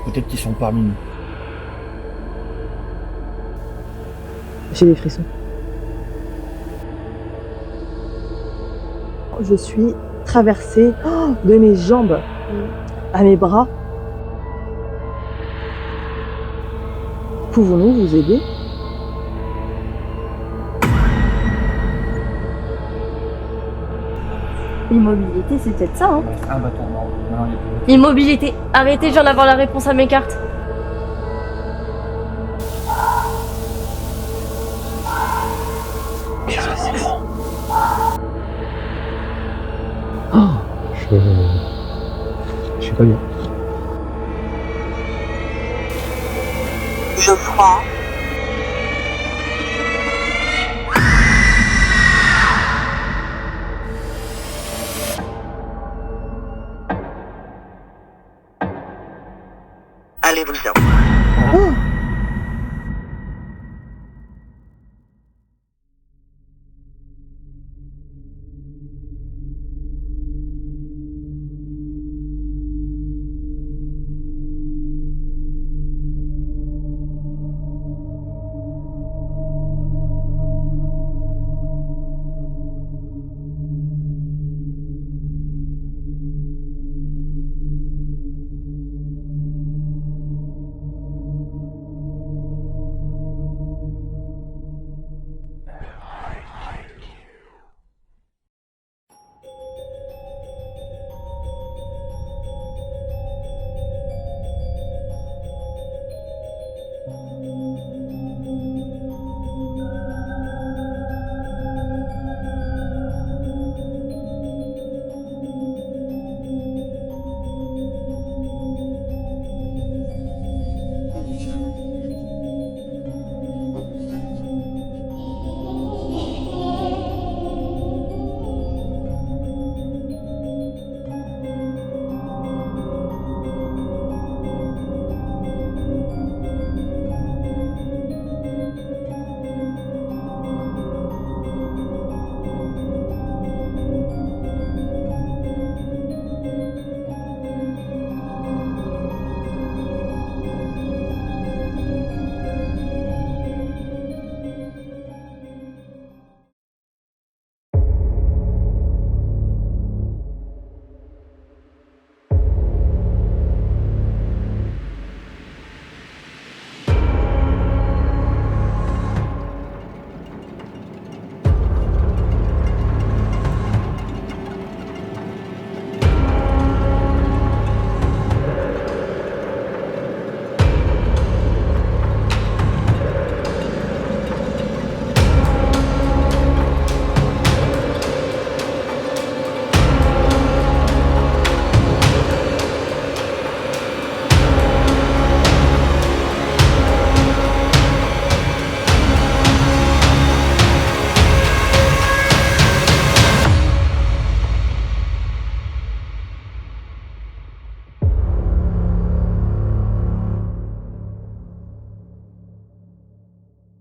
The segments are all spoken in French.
Peut-être qu'ils sont parmi nous. J'ai des frissons. Je suis traversée de mes jambes à mes bras. Pouvons-nous vous aider? Immobilité, c'est peut-être ça, hein. Un bâton, non, il y a plus. Immobilité. Arrêtez, je viens d'avoir la réponse à mes cartes. Qu'est-ce que c'est que ça? Je suis pas bien. Geoffroy. Allez-vous-en.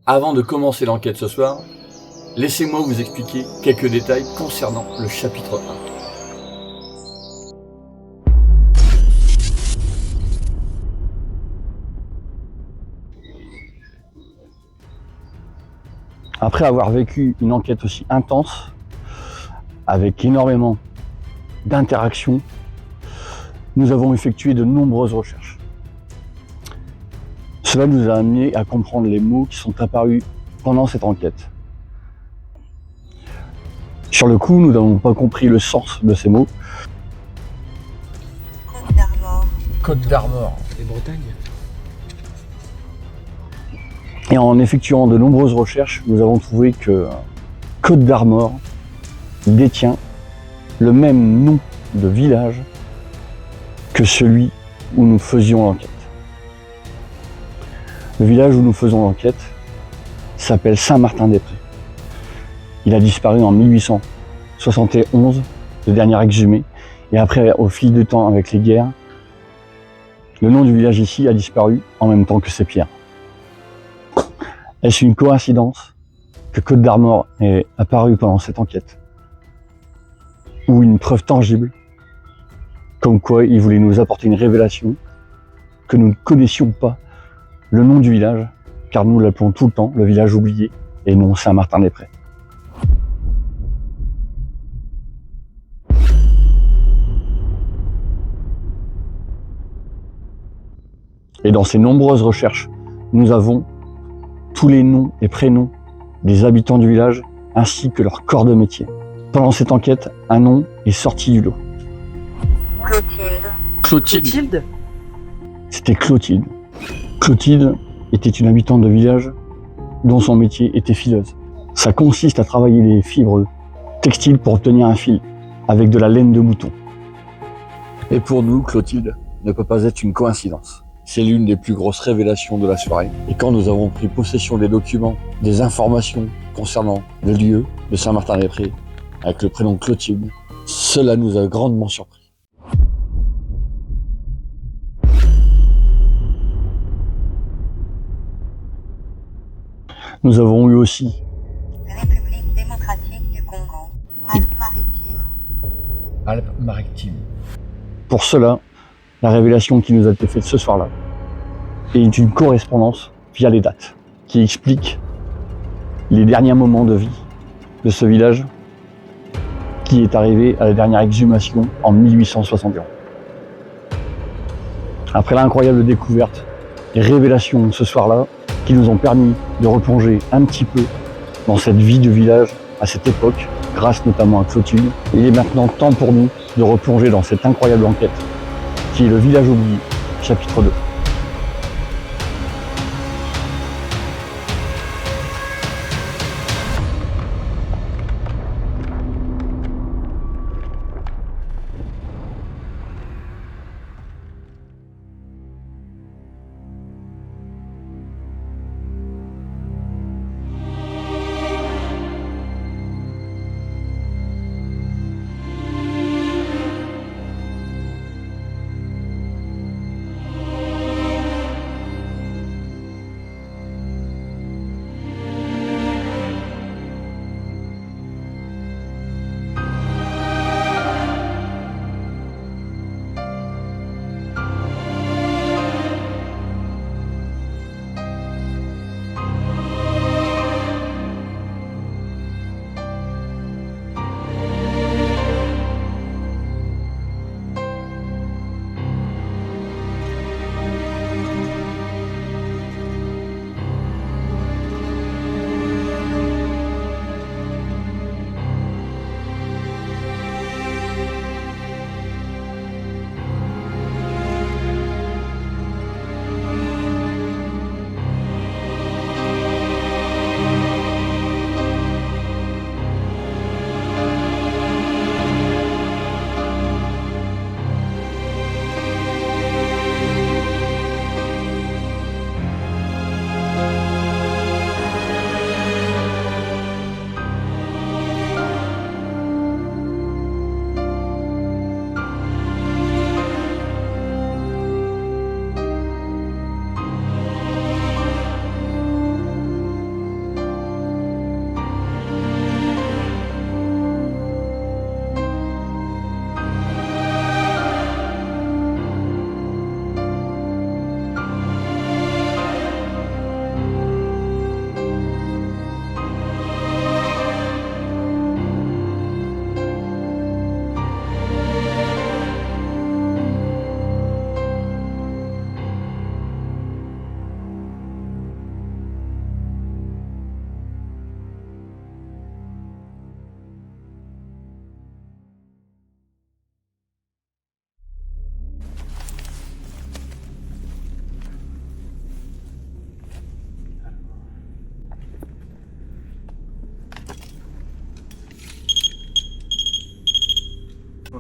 Avant de commencer l'enquête ce soir, laissez-moi vous expliquer quelques détails concernant le chapitre 1. Après avoir vécu une enquête aussi intense, avec énormément d'interactions, nous avons effectué de nombreuses recherches. Cela nous a amené à comprendre les mots qui sont apparus pendant cette enquête. Sur le coup, nous n'avons pas compris le sens de ces mots. Côte d'Armor. Côte d'Armor. Et Bretagne. Et en effectuant de nombreuses recherches, nous avons trouvé que Côte d'Armor détient le même nom de village que celui où nous faisions l'enquête. Le village où nous faisons l'enquête s'appelle Saint-Martin-des-Prés. Il a disparu en 1871, le dernier exhumé, et après, au fil du temps avec les guerres, le nom du village ici a disparu en même temps que ses pierres. Est-ce une coïncidence que Côte d'Armor est apparue pendant cette enquête? Ou une preuve tangible, comme quoi il voulait nous apporter une révélation que nous ne connaissions pas le nom du village, car nous l'appelons tout le temps le village oublié et non Saint-Martin-des-Prés. Et dans ces nombreuses recherches, nous avons tous les noms et prénoms des habitants du village ainsi que leur corps de métier. Pendant cette enquête, un nom est sorti du lot. Clotilde. C'était Clotilde. Clotilde était une habitante de village dont son métier était fileuse. Ça consiste à travailler les fibres textiles pour obtenir un fil avec de la laine de mouton. Et pour nous, Clotilde ne peut pas être une coïncidence. C'est l'une des plus grosses révélations de la soirée. Et quand nous avons pris possession des documents, des informations concernant le lieu de Saint-Martin-des-Prés, avec le prénom Clotilde, cela nous a grandement surpris. Nous avons eu aussi République démocratique du Congo, Alpes-Maritimes. Alpes-Maritimes. Pour cela, la révélation qui nous a été faite ce soir-là est une correspondance via les dates qui explique les derniers moments de vie de ce village qui est arrivé à la dernière exhumation en 1861. Après l'incroyable découverte et révélation ce soir-là, qui nous ont permis de replonger un petit peu dans cette vie de village à cette époque, grâce notamment à Clotilde, il est maintenant temps pour nous de replonger dans cette incroyable enquête qui est le village oublié, chapitre 2.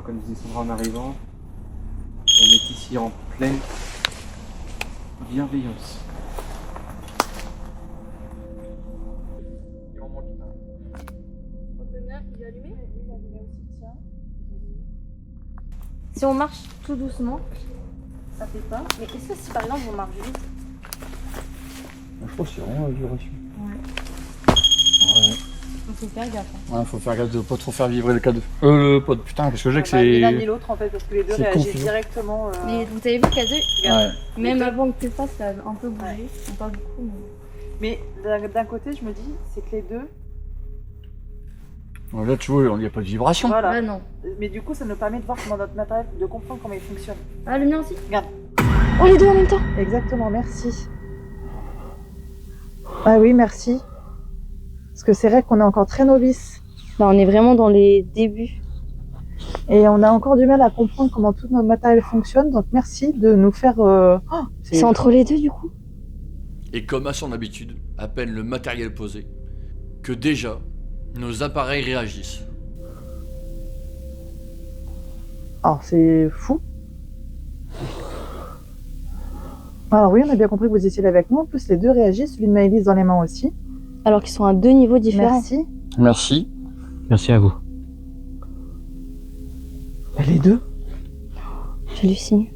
Comme disait Sandra en arrivant, on est ici en pleine bienveillance. Si on marche tout doucement, ça fait pas. Mais est-ce que si par exemple on marche vite? Je pense que c'est vraiment la duration. Ouais. Ouais. Il faut faire gaffe. Hein. Ouais, faut faire gaffe de pas trop faire vibrer le K2. Le pod, putain, qu'est-ce que j'ai que Bah, ni l'un ni c'est. l'autre en fait, parce que les deux c'est réagissent confus. directement. Mais vous avez vu qu'à deux, Ouais. même Les deux. avant que tu le fasses, ça a un peu bougé. On parle beaucoup, mais... Mais d'un côté, je me dis, c'est que les deux, Ouais, là, tu vois, il n'y a pas de vibration. voilà. Ah non. Mais du coup, ça nous permet de voir comment notre matériel, de comprendre comment il fonctionne. Ah, le mien aussi. Regarde. Oh, les deux en même temps. Exactement, merci. Ah oui, merci. Parce que c'est vrai qu'on est encore très novice. Là, on est vraiment dans les débuts. Et on a encore du mal à comprendre comment tout notre matériel fonctionne. Donc merci de nous faire... Oh, C'est entre les deux, du coup. Et comme à son habitude, à peine le matériel posé, que déjà, nos appareils réagissent. Alors c'est fou. Alors oui, on a bien compris que vous étiez là avec nous. En plus, les deux réagissent. Celui de Maëlys dans les mains aussi. Alors qu'ils sont à deux niveaux différents. Merci. Merci. Merci à vous. Et les deux. J'hallucine.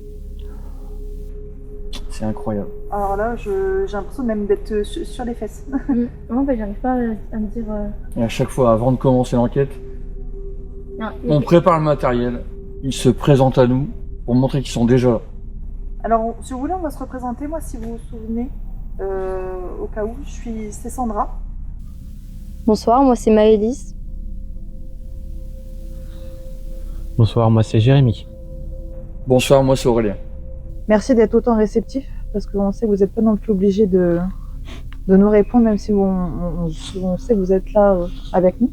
C'est incroyable. Alors là, j'ai l'impression même d'être sur les fesses. Non, bah, j'arrive pas à me dire... Et à chaque fois, avant de commencer l'enquête, Non, on prépare le matériel, ils se présentent à nous pour montrer qu'ils sont déjà là. Alors, si vous voulez, on va se représenter. Moi, si vous vous souvenez, au cas où, c'est Sandra. Bonsoir, moi c'est Maëlys. Bonsoir, moi c'est Jérémy. Bonsoir, moi c'est Aurélien. Merci d'être autant réceptif, parce qu'on sait que vous n'êtes pas non plus obligé de nous répondre, même si on sait que vous êtes là avec nous.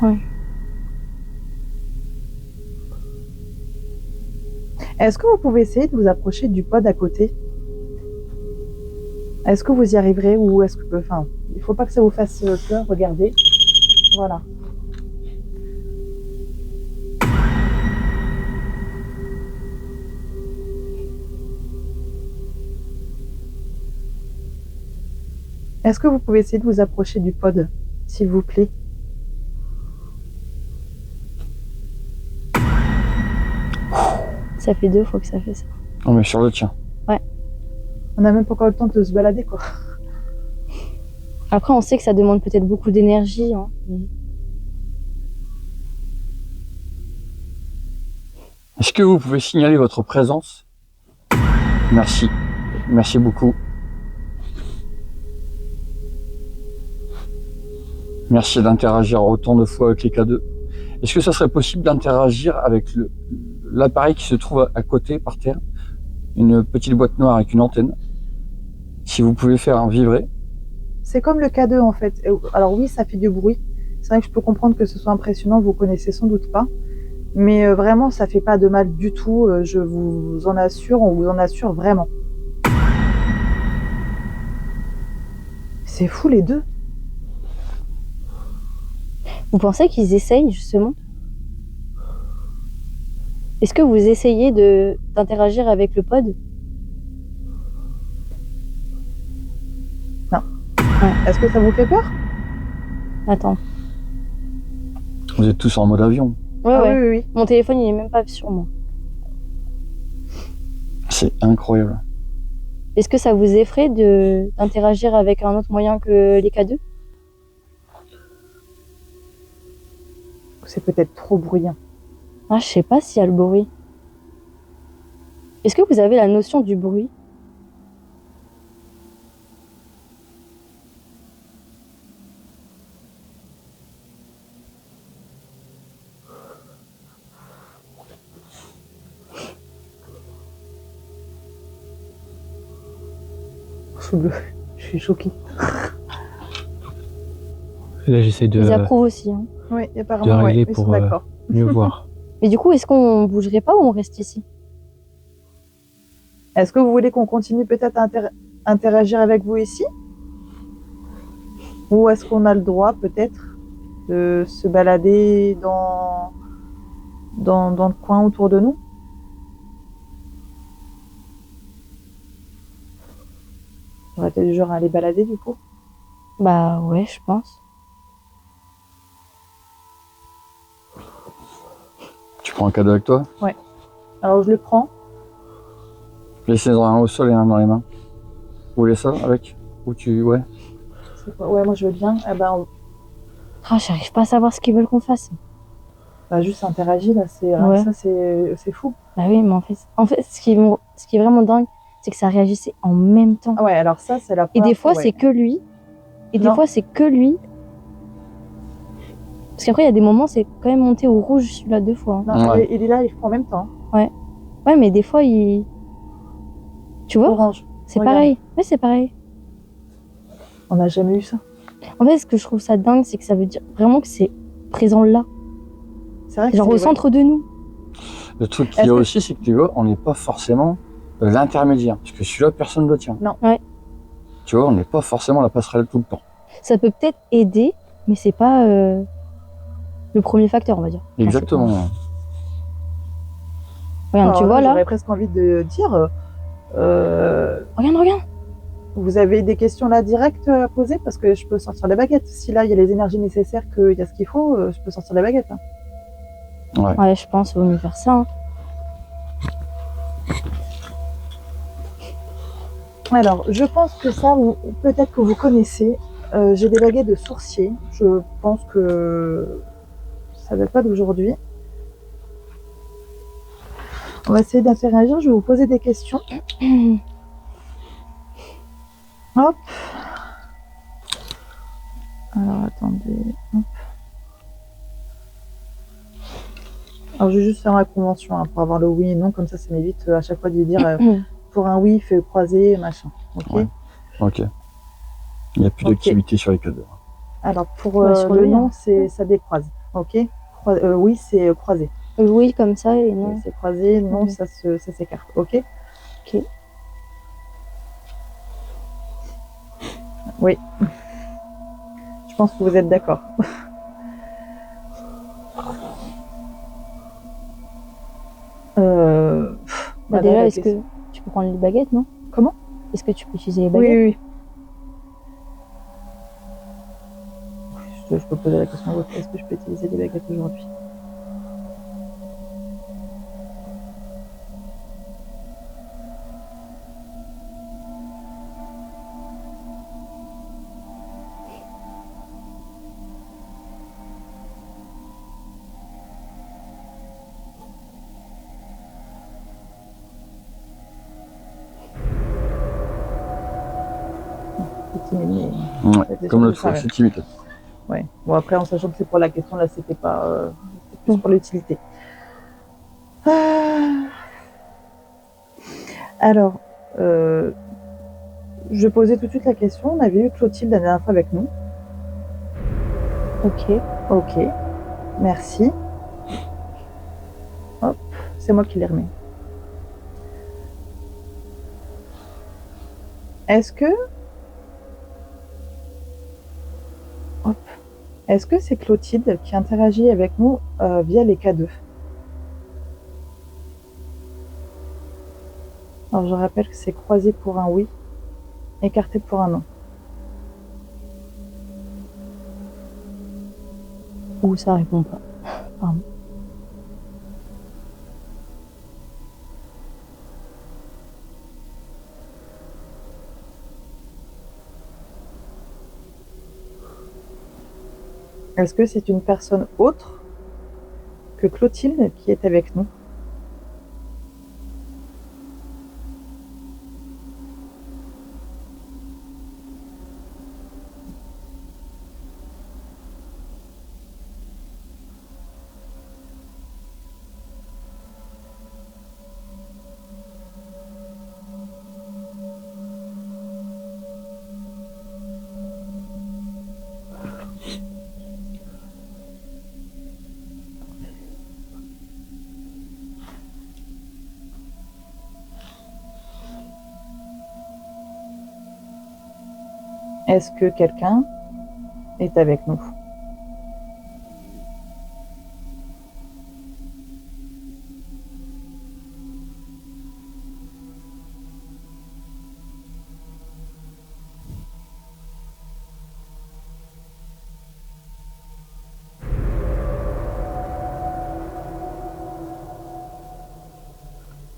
Ouais. Est-ce que vous pouvez essayer de vous approcher du pod à côté? Est-ce que vous y arriverez ou est-ce que... Enfin, il faut pas que ça vous fasse peur, regardez. Voilà. Est-ce que vous pouvez essayer de vous approcher du pod, s'il vous plaît? Ça fait 2 fois que ça fait ça. Non mais sur le tien. On n'a même pas encore le temps de se balader, quoi. Après, on sait que ça demande peut-être beaucoup d'énergie. Hein. Est-ce que vous pouvez signaler votre présence? Merci. Merci beaucoup. Merci d'interagir autant de fois avec les K2. Est-ce que ça serait possible d'interagir avec l'appareil qui se trouve à côté, par terre? Une petite boîte noire avec une antenne. Si vous pouvez faire un vibrer. C'est comme le K2 en fait. Alors oui, ça fait du bruit. C'est vrai que je peux comprendre que ce soit impressionnant, vous connaissez sans doute pas. Mais vraiment, ça fait pas de mal du tout. Je vous en assure, on vous en assure vraiment. C'est fou les deux. Vous pensez qu'ils essayent justement? Est-ce que vous essayez d'interagir avec le pod? Est-ce que ça vous fait peur? Attends. Vous êtes tous en mode avion. Ouais, Ah ouais. oui, oui. Mon téléphone, il est même pas sur moi. C'est incroyable. Est-ce que ça vous effraie d'interagir avec un autre moyen que les K2? C'est peut-être trop bruyant. Ah, je sais pas s'il y a le bruit. Est-ce que vous avez la notion du bruit? Je suis choquée. Là j'essaie Ils approuvent aussi. Hein. Oui, de apparemment, régler ils sont pour d'accord. mieux voir. Mais du coup, est-ce qu'on bougerait pas ou on reste ici? Est-ce que vous voulez qu'on continue peut-être à interagir avec vous ici? Ou est-ce qu'on a le droit peut-être de se balader dans le coin autour de nous? On va peut-être du genre à aller balader du coup. Bah ouais, je pense. Tu prends un cadeau avec toi? Alors je le prends. Laissez-en un au sol et un dans les mains. Vous voulez ça avec? Ou tu... Ouais. C'est quoi? Ouais, moi je veux bien. Eh ben, Ah, j'arrive pas à savoir ce qu'ils veulent qu'on fasse. bah, juste interagir là, Ouais. ça c'est fou. Bah oui, mais en fait, ce qui est vraiment dingue, c'est que ça réagissait en même temps. Ah ouais, alors ça c'est la Et première des fois, ouais. c'est que lui. Et des Non. fois, c'est que lui. Parce qu'après, il y a des moments, c'est quand même monté au rouge celui-là 2 fois. Non, Ouais. il est là, il prend en même temps. Ouais, mais des fois, il. Tu vois, Orange. c'est regarde. pareil. Ouais, c'est pareil. On n'a jamais eu ça. En fait, ce que je trouve ça dingue, c'est que ça veut dire vraiment que c'est présent là. C'est vrai que Genre c'est- au ouais. centre de nous. Le truc qu'il Est-ce y a que- aussi, c'est que tu vois, on n'est pas forcément l'intermédiaire. Parce que celui-là, personne ne le tient. Non. Ouais. Tu vois, on n'est pas forcément la passerelle tout le temps. Ça peut peut-être aider, mais c'est pas le premier facteur, on va dire. Enfin, Exactement. c'est pas- Regarde, Alors tu vois là. j'aurais presque envie de dire. Regarde. Vous avez des questions là directes à poser parce que je peux sortir les baguettes. Si là il y a les énergies nécessaires, qu'il y a ce qu'il faut, je peux sortir les baguettes. Hein. Ouais, je pense qu'il vaut mieux faire ça. Hein. Alors, je pense que ça, peut-être que vous connaissez. J'ai des baguettes de sourcier. Je pense que ça date pas d'aujourd'hui. On va essayer d'interagir. Je vais vous poser des questions. Hop. Alors, attendez. Hop. Alors, je vais juste faire ma convention hein, pour avoir le oui et non. Comme ça m'évite à chaque fois de lui dire pour un oui, fais croiser, machin. Ok. Ouais. Ok. Il n'y a plus Ok. d'activité sur les cadres. Alors, pour Ouais, sur le le non, lien. ça décroise. Ok. Oui, c'est croisé. Oui, comme ça, et non. C'est croisé. Non, Mhm. ça s'écarte. Ok. Ok. Oui. Je pense que vous êtes d'accord. Bah, là, déjà, la est-ce que question- tu peux prendre les baguettes, non? Comment? Est-ce que tu peux utiliser les Oui, baguettes? oui, oui. Je peux poser la question à votre. Est-ce que je peux utiliser des baguettes aujourd'hui? C'est timide, mais- Ouais. C'est Comme surtout l'autre ça, fois, ouais. c'est timide. Ouais. Bon, après, en sachant que c'est pour la question, là, c'était pas. C'était plus pour l'utilité. Ah. Alors, je posais tout de suite la question. On avait eu Clotilde la dernière fois avec nous. Ok. Ok. Merci. Hop. C'est moi qui les remets. Est-ce que. Hop. Est-ce que c'est Clotilde qui interagit avec nous via les K2? Alors je rappelle que c'est croisé pour un oui, écarté pour un non. Ou ça répond pas. Pardon. Est-ce que c'est une personne autre que Clotilde qui est avec nous? Est-ce que quelqu'un est avec nous?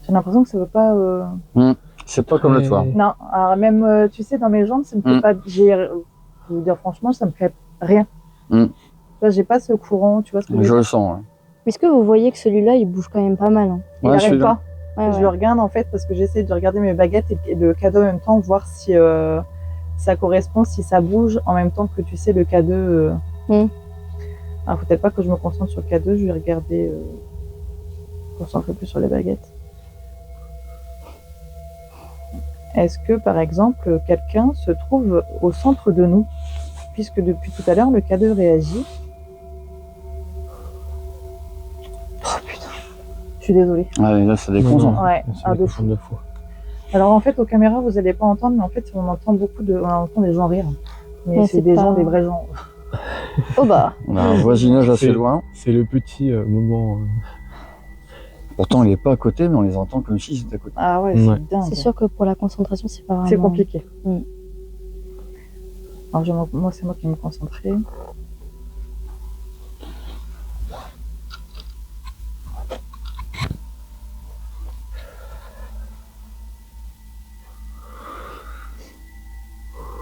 J'en l'impression que ça veut pas. C'est pas comme le Ouais. toit. Non, alors même, tu sais, dans mes jambes, ça me fait pas. Je veux dire, franchement, ça me fait rien. Mm. Tu vois, j'ai pas ce courant, tu vois ce que je veux Je dire. le sens. Est-ce que vous voyez que celui-là, il bouge quand même pas mal, hein? Il Ouais, arrête celui-là. pas. Ouais, Je ouais. le regarde en fait parce que j'essaie de regarder mes baguettes et le cadeau en même temps, voir si ça correspond, si ça bouge en même temps que tu sais le cadeau. Alors peut-être pas que je me concentre sur le cadeau, je vais regarder, concentrer plus sur les baguettes. Est-ce que par exemple quelqu'un se trouve au centre de nous, puisque depuis tout à l'heure le cadeau réagit. Oh putain, je suis désolée. Ouais, là, ça déconcentre. Ouais, C'est de fou. de fou. Alors en fait aux caméras vous allez pas entendre, mais en fait on entend des gens rire. Mais Ouais, c'est c'est des pas- gens, des vrais gens. Oh bah, On a un voisinage assez loin. C'est le petit moment. Pourtant, il est pas à côté, mais on les entend comme si c'était à côté. Ah ouais, Ouais. c'est dingue. c'est sûr que pour la concentration, c'est pas vraiment... C'est compliqué. Mm. Alors moi c'est moi qui me concentrer.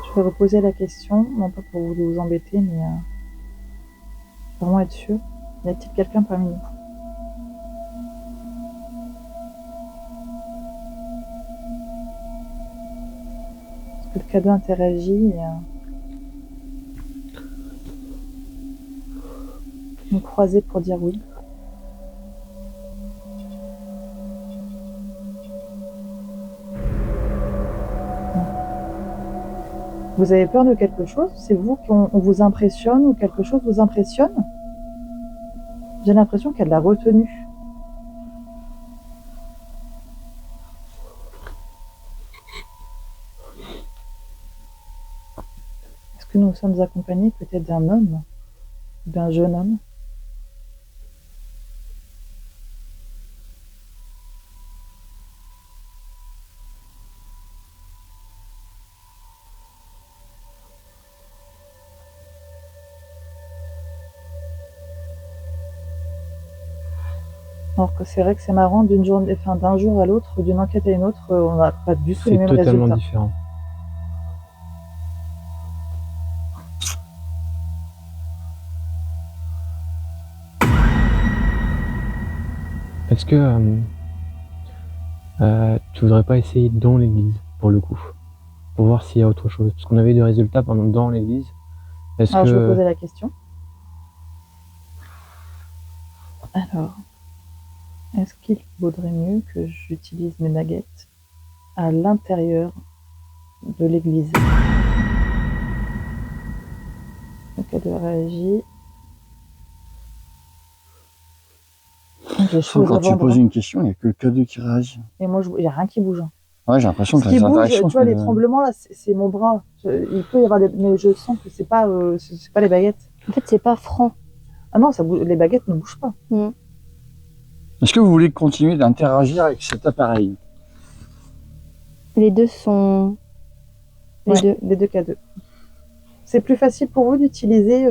Je vais reposer la question, non pas pour vous embêter, mais vraiment être sûr. Y a-t-il quelqu'un parmi nous? Est-ce que le cadeau interagit et nous croiser pour dire oui? Vous avez peur de quelque chose? C'est vous qu'on vous impressionne ou quelque chose vous impressionne? J'ai l'impression qu'il y a de la retenue. Est-ce que nous sommes accompagnés peut-être d'un homme? D'un jeune homme? Alors que c'est vrai que c'est marrant, d'une journée, enfin, d'un jour à l'autre, d'une enquête à une autre, on n'a pas du tout les C'est mêmes totalement résultats. différent. Est-ce que tu voudrais pas essayer dans l'église, pour le coup, pour voir s'il y a autre chose? Parce qu'on avait des résultats pendant dans l'église. Est-ce Alors je vais que poser la question. Alors, est-ce qu'il vaudrait mieux que j'utilise mes baguettes à l'intérieur de l'église? Donc elle réagit. J'ai chaud Quand au tu ventre. poses une question, il n'y a que le cadeau qui réagit. Et moi, il n'y a rien qui bouge. Ouais, j'ai l'impression Ce que qui les bouge, interactions... tu vois, les sont- tremblements, là, c'est mon bras. Il peut y avoir des... Mais je sens que c'est pas les baguettes. En fait, c'est pas franc. Ah non, ça bouge... les baguettes ne bougent pas. Est-ce que vous voulez continuer d'interagir avec cet appareil? Les deux sont... Les deux cadeaux. C'est plus facile pour vous d'utiliser...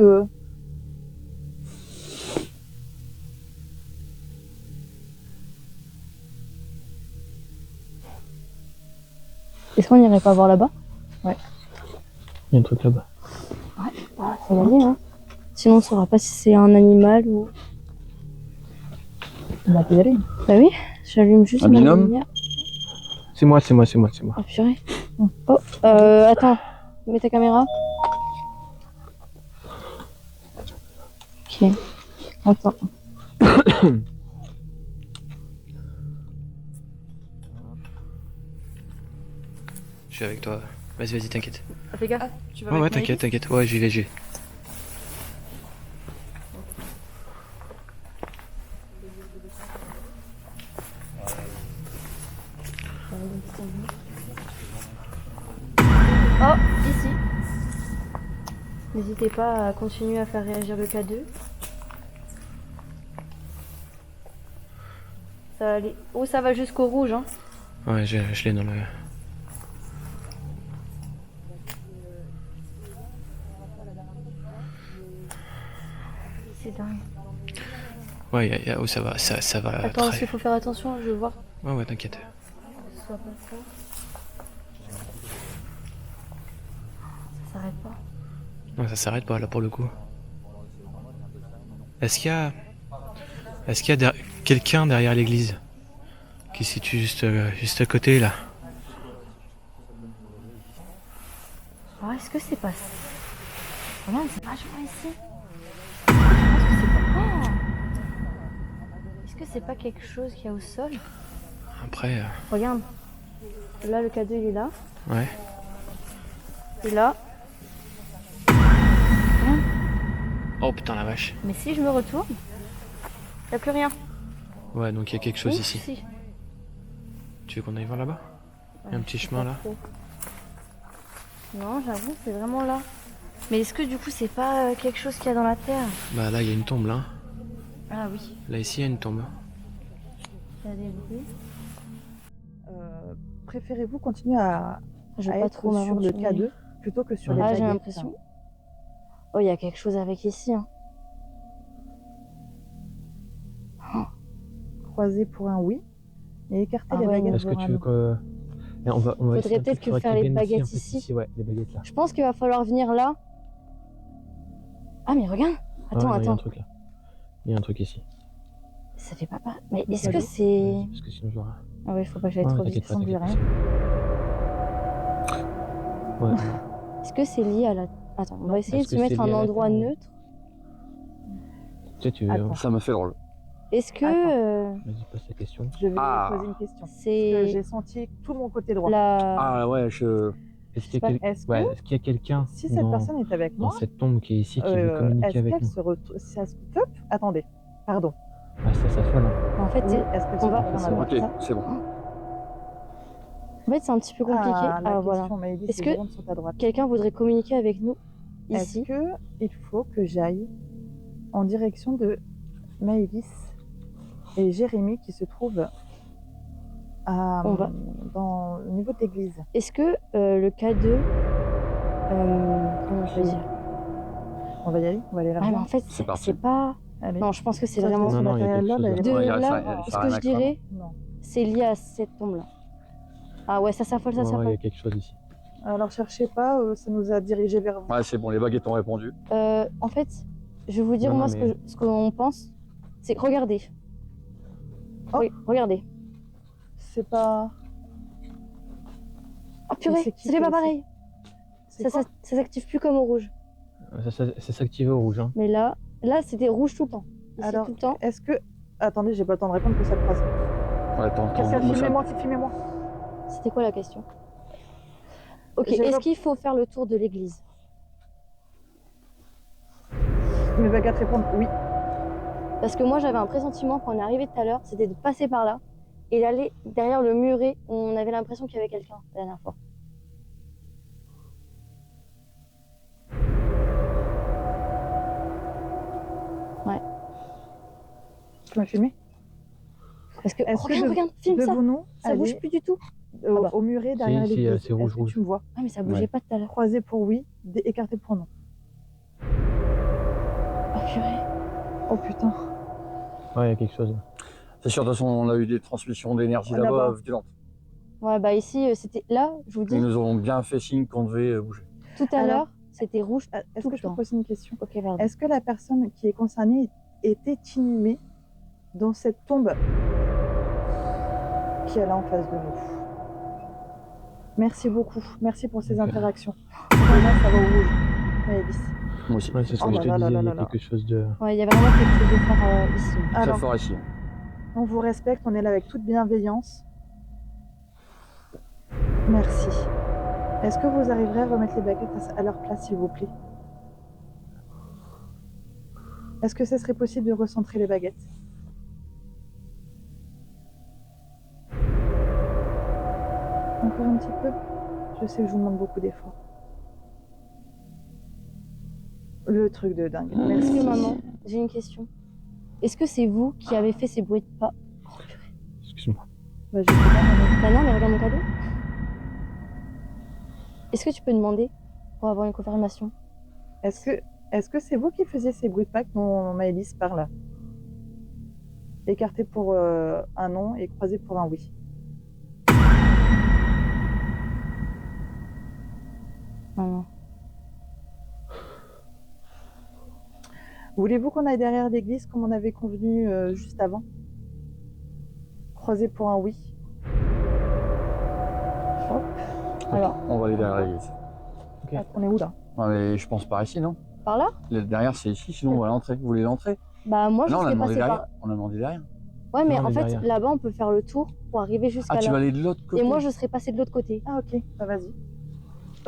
Est-ce qu'on irait pas voir là-bas? il y a un truc là-bas? Faut y aller, hein. Sinon, on saura pas si c'est un animal ou... On va y aller. Bah oui, j'allume juste Un ma binôme? lumière. C'est moi. Oh purée. Oh, attends. Mets ta caméra. Ok. Attends. Je suis avec toi. Vas-y, t'inquiète. Fais gaffe. Tu Ouais, t'inquiète. Ouais, j'y vais. Oh, ici. N'hésitez pas à continuer à faire réagir le K2. Ça va aller... Oh, ça va jusqu'au rouge, hein. Ouais, je l'ai dans le... C'est dingue. Ouais, oh, ça va, ça va Attends, très... il faut faire attention, je veux voir. Ouais, t'inquiète. Que ce soit pas ça. Ça s'arrête pas. Non, ça s'arrête pas là pour le coup. Est-ce qu'il y a... quelqu'un derrière l'église qui se situe juste à côté là? Oh, est-ce que c'est pas ça? Regarde, c'est vachement ici. Je pense que c'est pas... Oh, est-ce que c'est pas quelque chose qu'il y a au sol? Après... Regarde. Là, le cadeau, il est là. Ouais. Et là. Oh putain la vache. Mais si je me retourne, il n'y a plus rien. Ouais, donc il y a quelque chose Oui, ici. si. Tu veux qu'on aille voir là-bas? Il y a un petit chemin là. Non, j'avoue, c'est vraiment là. Mais est-ce que du coup, c'est pas quelque chose qu'il y a dans la terre? Bah là, il y a une tombe là. Ah oui, Là, ici, il y a une tombe. il y a des bruits. Préférez-vous continuer à Je vais être pas trop sur le m'aventurer. K2 plutôt que sur les Ah, baguettes? j'ai l'impression. Oh, il y a quelque chose avec ici. Hein. Croiser pour un oui et écarter Ah les ouais, baguettes Est-ce que pour un tu veux non. que. Mais on va Faudrait essayer un peut-être truc, que faudrait faire qu'ils les viennent baguettes en fait, ici. Ouais, les baguettes là. Je pense qu'il va falloir venir là. Ah, mais regarde. Attends, Ouais, non, il y a un attends. truc là. Il y a un truc ici. Ça fait pas. Mais est-ce Vas-y. que c'est. Vas-y, parce que sinon je l'aurai. Ah ouais, faut pas que j'aille Ouais, trop t'inquiète vite. pas, Ça me dit t'inquiète rien. pas. Ouais. Est-ce que c'est lié à la. Attends, on va essayer de Est-ce se que mettre c'est un lié à la endroit terre, ou- neutre. Tu sais, tu veux. Attends. Ça me fait drôle. Est-ce que Vas-y, pose ta question. Je vais Ah. poser une question. Parce que c'est j'ai senti tout mon côté droit. la. Ah ouais, je. Est-ce qu'il y a, Est-ce que ouais, est-ce qu'il y a quelqu'un si cette dans, personne est avec dans moi, cette tombe qui est ici qui veut communiquer est-ce avec qu'elle nous? se retrouve... Si elle se... Hop, attendez, pardon. Ah, ça s'affole. Hein. En fait, Oui, est-ce qu'elle se on va- retrouve c'est à bon. droite? Ok, Ça c'est bon. en fait, c'est un petit peu compliqué. Ah, la voilà. question, Maëlys, Est-ce les que Jérômes sont à droite. Quelqu'un voudrait communiquer avec nous Est-ce ici. que il faut que j'aille en direction de Maëlys et Jérémy qui se trouvent On va. au niveau de l'église? Est-ce que le K2. Comment je vais dire? On va y aller? On va aller Ah, là-bas? mais en fait, C'est parti. c'est pas. Allez. Non, je pense que c'est Ça, vraiment. ce Non, non, il y a quelque matériel-là, chose là, il De est pas- là, ça ce a que rien je à dirais, Non. c'est lié à cette tombe-là. Ah ouais, ça s'affole, ça Ouais, il y s'affole. a quelque chose ici. Alors cherchez pas, ça nous a dirigé vers vous. Ouais, c'est bon, les baguettes ont répondu. En fait, je vais vous dire Non, moi non, mais- ce qu'on pense. C'est regardez. Oh. Oui, regardez. C'est pas... Ah purée, c'est qui ça fait pas qui- pareil. C'est quoi? Ça s'active plus comme au rouge. Ça s'activait au rouge. Hein. Mais là c'était rouge tout le temps. Ici, Alors, tout le temps. est-ce que... Attendez, j'ai pas le temps de répondre que cette phrase. Ouais, attends, Quelqu'un, moi, ça- filmez-moi, filmez-moi. C'était quoi la question? Ok, J'ai est-ce pas- qu'il faut faire le tour de l'église? Mes baguettes répondent oui. Parce que moi j'avais un pressentiment quand on est arrivé tout à l'heure, c'était de passer par là et d'aller derrière le muret où on avait l'impression qu'il y avait quelqu'un la dernière fois. Tu m'as filmé? Parce que Est-ce que regarde, filme ça. Devons-nous Ça bouge aller plus du tout. au, bah. au muret derrière Si, l'église? c'est rouge, Est-ce que rouge. tu me vois? Ah mais ça bougeait Ouais. pas tout à l'heure. Croisé pour oui, écarté pour non. Oh purée. Oh putain. Ouais, il y a quelque chose. C'est sûr, de toute façon, on a eu des transmissions d'énergie Là-bas. là-bas violentes. Ouais bah ici c'était là, je vous dis, Ils nous ont bien fait signe qu'on devait bouger. tout à Alors- l'heure c'était rouge. Est-ce Tout que le je peux temps. poser une question? Ok pardon. Est-ce que la personne qui est concernée était inhumée dans cette tombe qui est là en face de nous? Merci beaucoup. Merci pour ces Ok. interactions. Là, ça va au rouge. Maëlys. Moi aussi. Ouais, c'est ce Oh que je là te là disais, là il y là a là. quelque chose de. Ouais, il y a vraiment quelque chose de fort ici. Très Alors, fort ici. on vous respecte, on est là avec toute bienveillance. Merci. Est-ce que vous arriverez à remettre les baguettes à leur place, s'il vous plaît? Est-ce que ce serait possible de recentrer les baguettes? Encore un petit peu? Je sais que je vous demande beaucoup d'efforts. Le truc de dingue. Est-ce Merci. que maman, j'ai une question. Est-ce que c'est vous qui avez fait ces bruits de pas? Excuse-moi. Bah, je sais pas, maman. Bah non, mais regarde mon cadeau. Est-ce que tu peux demander pour avoir une confirmation? Est-ce que c'est vous qui faisiez ces bruits de Pâques dont Maëlys parle? Écarté pour un non et croisé pour un oui. Non. Voulez-vous qu'on aille derrière l'église comme on avait convenu juste avant? Croisé pour un oui. Hop. Alors, On va aller derrière l'église. on est où là? Non, mais je pense par ici, non? Par là? Derrière, c'est ici, sinon on va l'entrée. Vous voulez l'entrée? Bah moi je Non, on a serais demandé passée derrière. par... On a demandé derrière. Ouais mais Non, en mais fait derrière. là-bas on peut faire le tour pour arriver jusqu'à Ah, tu là. vas aller de l'autre côté? Et moi je serais passée de l'autre côté. Ah ok, bah vas-y.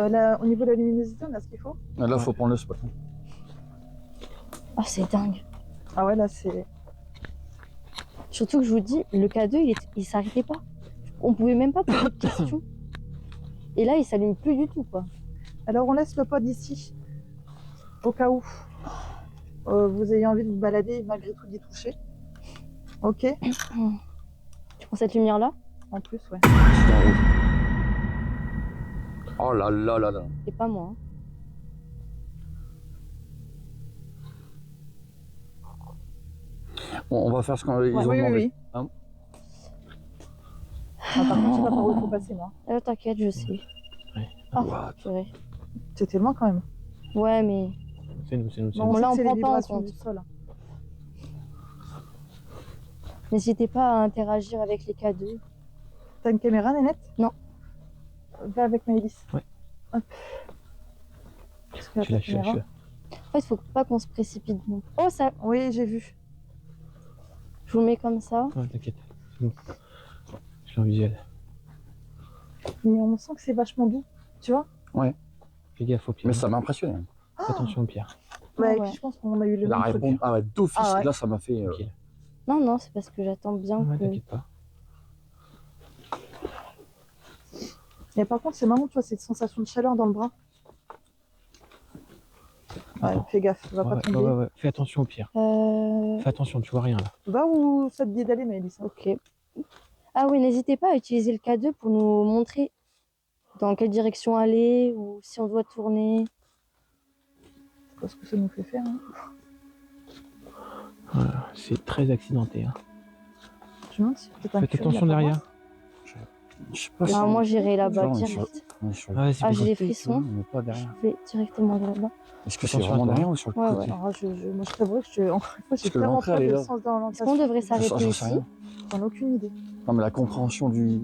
Là, au niveau de la luminosité, on a ce qu'il faut? Ah, là, faut prendre le spot. Ah c'est dingue. Ah ouais, là c'est... Surtout que je vous dis, le K2 il s'arrêtait pas. On pouvait même pas poser de questions. Et là il s'allume plus du tout quoi. Alors on laisse le pod ici, au cas où vous ayez envie de vous balader et malgré tout d'y toucher. Ok? Tu prends cette lumière là? En plus, ouais. C'est en rouge. Oh là là là là. Et pas moi. Hein. Bon, on va faire ce qu'ils ont Oui, oui, demandé. oui. Hein? Ah, par contre, je sais pas par où il faut passer, moi. T'inquiète, je sais. Ah, What? purée. C'était loin quand même. Ouais mais... C'est nous, c'est nous, c'est Bon, nous. Bon, là, sait que on c'est les prend pas en vibrations compte. du sol. N'hésitez pas à interagir avec les K2. T'as une caméra, Nénette? Non. Va avec Maëlys. Ouais. Hop. Parce que Je suis là, je suis là, je suis là. En fait, faut pas qu'on se précipite. Donc. Oh, ça, Oui, j'ai vu. je vous le mets comme ça. Ouais, t'inquiète. C'est bon. Je suis en visuel. Mais on sent que c'est vachement doux. Tu vois? Fais gaffe aux pierres. Mais ça m'a impressionné. Fais attention aux pierres. Ouais, et ouais. puis je pense qu'on a eu le La même truc. réponse, ah ouais, d'office, Ah ouais. là, ça m'a fait. Tranquille. Non, non, c'est parce que j'attends bien Ouais, que... t'inquiète pas. Et par contre, c'est marrant, tu vois, cette sensation de chaleur dans le bras. Ouais, Attends. fais gaffe, va pas Ouais, tomber. ouais, ouais. Fais attention aux pierres. Fais attention, tu vois rien là. Va où ça te dit d'aller, Maëlys? Hein. Ok. Ah oui, n'hésitez pas à utiliser le K2 pour nous montrer dans quelle direction aller ou si on doit tourner. C'est pas ce que ça nous fait faire. Hein. Voilà. C'est très accidenté. Hein. Je me demande si peut-être un Faites curé, attention là, par derrière. Je sais pas si. Alors moi, j'irai là-bas Genre, direct. on est sur le Ah, vas-y, Ah, fais j'ai des comme- frissons. mais pas derrière. Je vais directement là-bas. Est-ce que c'est Attention à vraiment toi. derrière ou sur le Ouais, côté? ouais. Alors, moi, je t'avouerais que encore une fois, j'ai Parce que tellement l'entrée, pas elle est de là. sens Est-ce qu'on d'orientation. devrait J'en s'arrêter sais ici? rien. J'en ai aucune idée. Non, mais la compréhension du.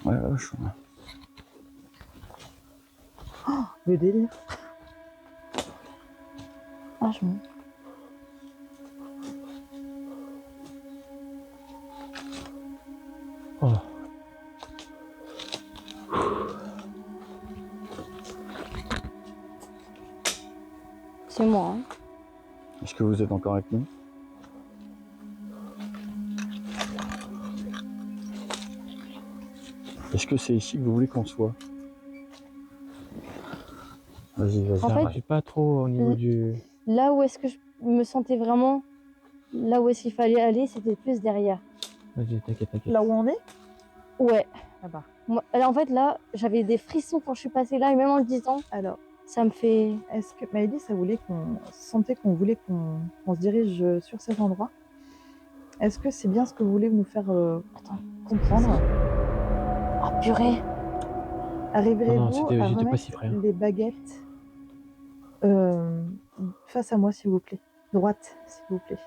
Ouais, ouais, je... Le délire. Ah, je me... Oh. C'est moi. Hein. Est-ce que vous êtes encore avec nous? Est-ce que c'est ici que vous voulez qu'on soit? Vas-y, vas-y. En fait, Je suis pas trop au niveau Mm. du. Là où est-ce que je me sentais vraiment... Là où est-ce qu'il fallait aller, c'était plus derrière. Vas-y, t'inquiète, t'inquiète. Là où on est? Ouais. Ah bah. Moi, alors, en fait, là, j'avais des frissons quand je suis passée là, et même en le disant, Alors, ça me fait... est-ce que Maëlys, ça voulait qu'on sentait qu'on voulait qu'on se dirige sur cet endroit? Est-ce que c'est bien ce que vous voulez nous faire Attends. comprendre? Oh, purée. Arriverez-vous Non, non, à j'étais pas remettre si près, hein. les baguettes face à moi, s'il vous plaît. Droite, s'il vous plaît.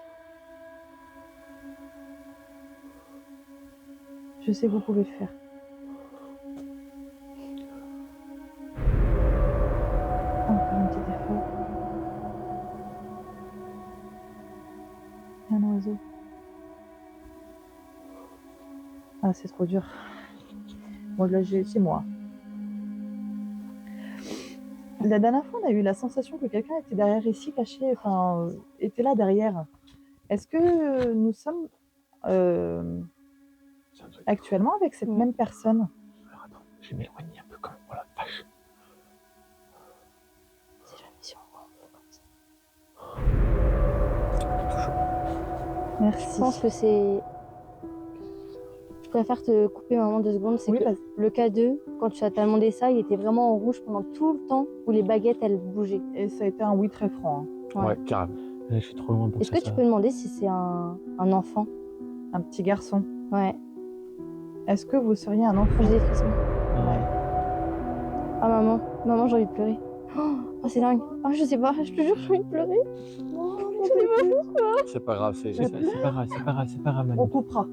Je sais que vous pouvez le faire. Encore un petit effort. Un oiseau. Ah, c'est trop dur. Bon, là, c'est moi. La dernière fois, on a eu la sensation que quelqu'un était derrière ici, caché, enfin, était là derrière. Est-ce que nous sommes C'est un truc. actuellement avec cette Mm. même personne? Alors attends, je vais m'éloigner un peu quand même. Voilà, vache. C'est jamais si on voit comme ça. Merci. Je pense que c'est... Je préfère te couper maman 2 secondes. C'est Oui, que vas-y. le K2, quand tu as demandé ça, il était vraiment en rouge pendant tout le temps où les baguettes, elles bougeaient. Et ça a été un oui très franc. Hein. Ouais. Ouais, carrément. Là, je suis trop loin pour Est-ce ça. que tu peux demander si c'est un enfant? Un petit garçon. Ouais. Est-ce que vous seriez un enfant? J'ai des frissons. Ouais. Ah maman, maman j'ai envie de pleurer. Oh c'est dingue. Ah je sais pas, je te jure j'ai envie de pleurer. Je sais pas pourquoi. C'est pas grave, c'est. C'est pas grave, c'est pas grave, c'est pas grave, On Manu. coupera.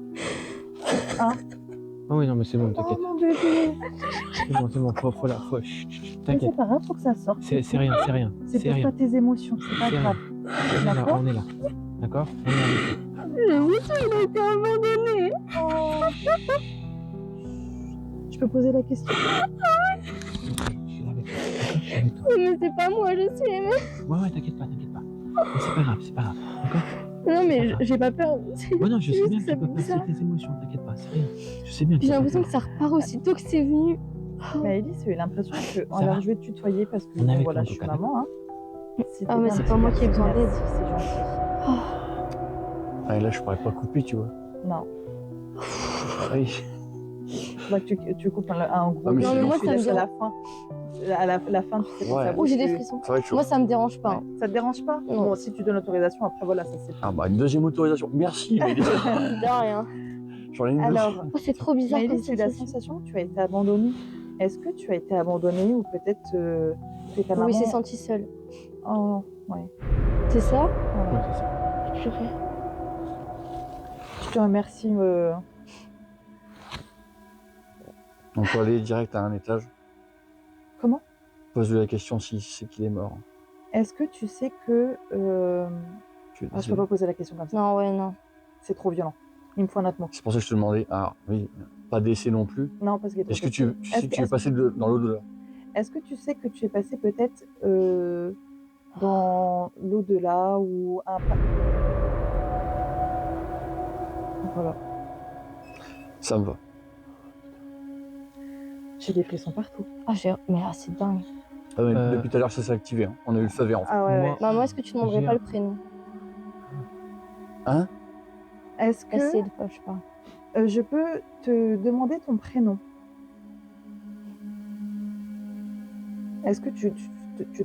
Ah oui, non, mais c'est bon, Oh t'inquiète. mon bébé. C'est bon, faut là, faut. Chut, chut, Mais t'inquiète. c'est pas grave, faut que ça sorte. C'est rien, c'est rien. C'est C'est pour rien. toi tes émotions, c'est pas C'est grave. rien. On est là, D'accord. on est là. D'accord? On est là. L'émotion il a été abandonné. Je peux poser la question? Je suis là avec toi. D'accord? Je suis avec toi. Mais c'est pas moi, je suis aimée. Ouais, t'inquiète pas, t'inquiète pas. Mais c'est pas grave, c'est pas grave. D'accord? Non mais j'ai pas peur. Ouais, non, je sais juste bien que que ça tu peux fait passer bizarre. tes émotions, t'inquiète pas, c'est rien. Je sais bien que J'ai ça fait l'impression que ça repart aussitôt que c'est venu. Mais Elise, j'ai eu l'impression que. Ça Alors va. je vais te tutoyer parce que On est avec voilà, toi, en je tout suis cas, maman. Hein. C'était Ah mais bien, c'est petit pas moi qui ai garçon, besoin d'aide. merci, c'est gentil. Ah, et là, je pourrais pas couper, tu vois. Non, Oui. faudrait que tu coupes un gros. Ah, mais Non, mais moi, tu ça me laisses à la dérange. fin. À la fin, tu sais, quand Ouais. ça Oh bouge, j'ai des tu- frissons. Ça va être chaud. Moi ça me dérange pas. hein. Ça te dérange pas? Non. Bon, si tu donnes l'autorisation, après voilà, ça c'est. Ah, bah, une deuxième autorisation. Merci, mais De rien. j'en ai une Alors, Oh, c'est trop bizarre. mais comme Elise, j'ai eu la sensation. sensation que tu as été abandonnée. Est-ce que tu as été abandonnée ou peut-être que ta maman. Oui, il s'est senti seul. Oh, ouais. C'est ça? ouais. Ouais, c'est ça. Purée. Je te remercie. On peut aller direct à un étage. Comment? Pose-lui la question si c'est qu'il est mort. Est-ce que tu sais que. Tu es Ah, je peux désolé. pas poser la question comme ça. Non, ouais, non. C'est trop violent. Il me faut un autre mot. C'est pour ça que je te demandais. Ah, oui, pas d'essai non plus. Non, parce que. Est-ce que tu sais que tu es est-ce- passé dans l'au-delà? Est-ce que tu sais que tu es passé peut-être dans l'au-delà ou un. Voilà. Ça me va. J'ai des frissons partout. Ah, mais là, c'est dingue. Ah, mais Euh. Depuis tout à l'heure, ça s'est activé. Hein. On a eu le feu vert en fait. Ah ouais, Moi- ouais. Maman, est-ce que tu demanderais J'ai pas un- le prénom? Hein? Est-ce que Essaye de pas, je sais pas. je peux te demander ton prénom? Est-ce que tu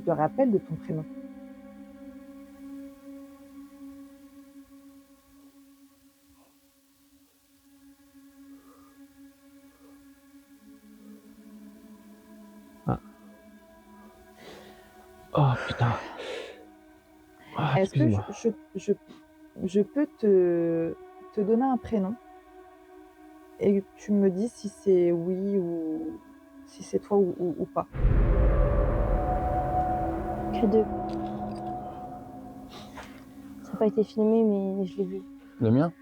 te rappelles de ton prénom? Oh putain. Ah, Est-ce que excuse-moi. je peux te donner un prénom et tu me dis si c'est oui ou si c'est toi ou pas? Que deux. Ça n'a pas été filmé, mais je l'ai vu. Le mien?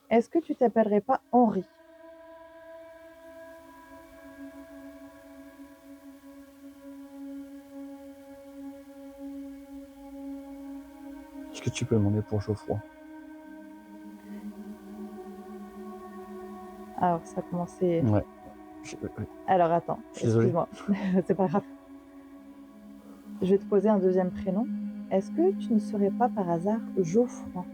Est-ce que tu t'appellerais pas Henri? Est-ce que tu peux demander pour Geoffroy? Alors ça a commencé. Ouais. Alors attends, Je suis désolé. excuse-moi, c'est pas grave. Je vais te poser un deuxième prénom. Est-ce que tu ne serais pas par hasard Geoffroy?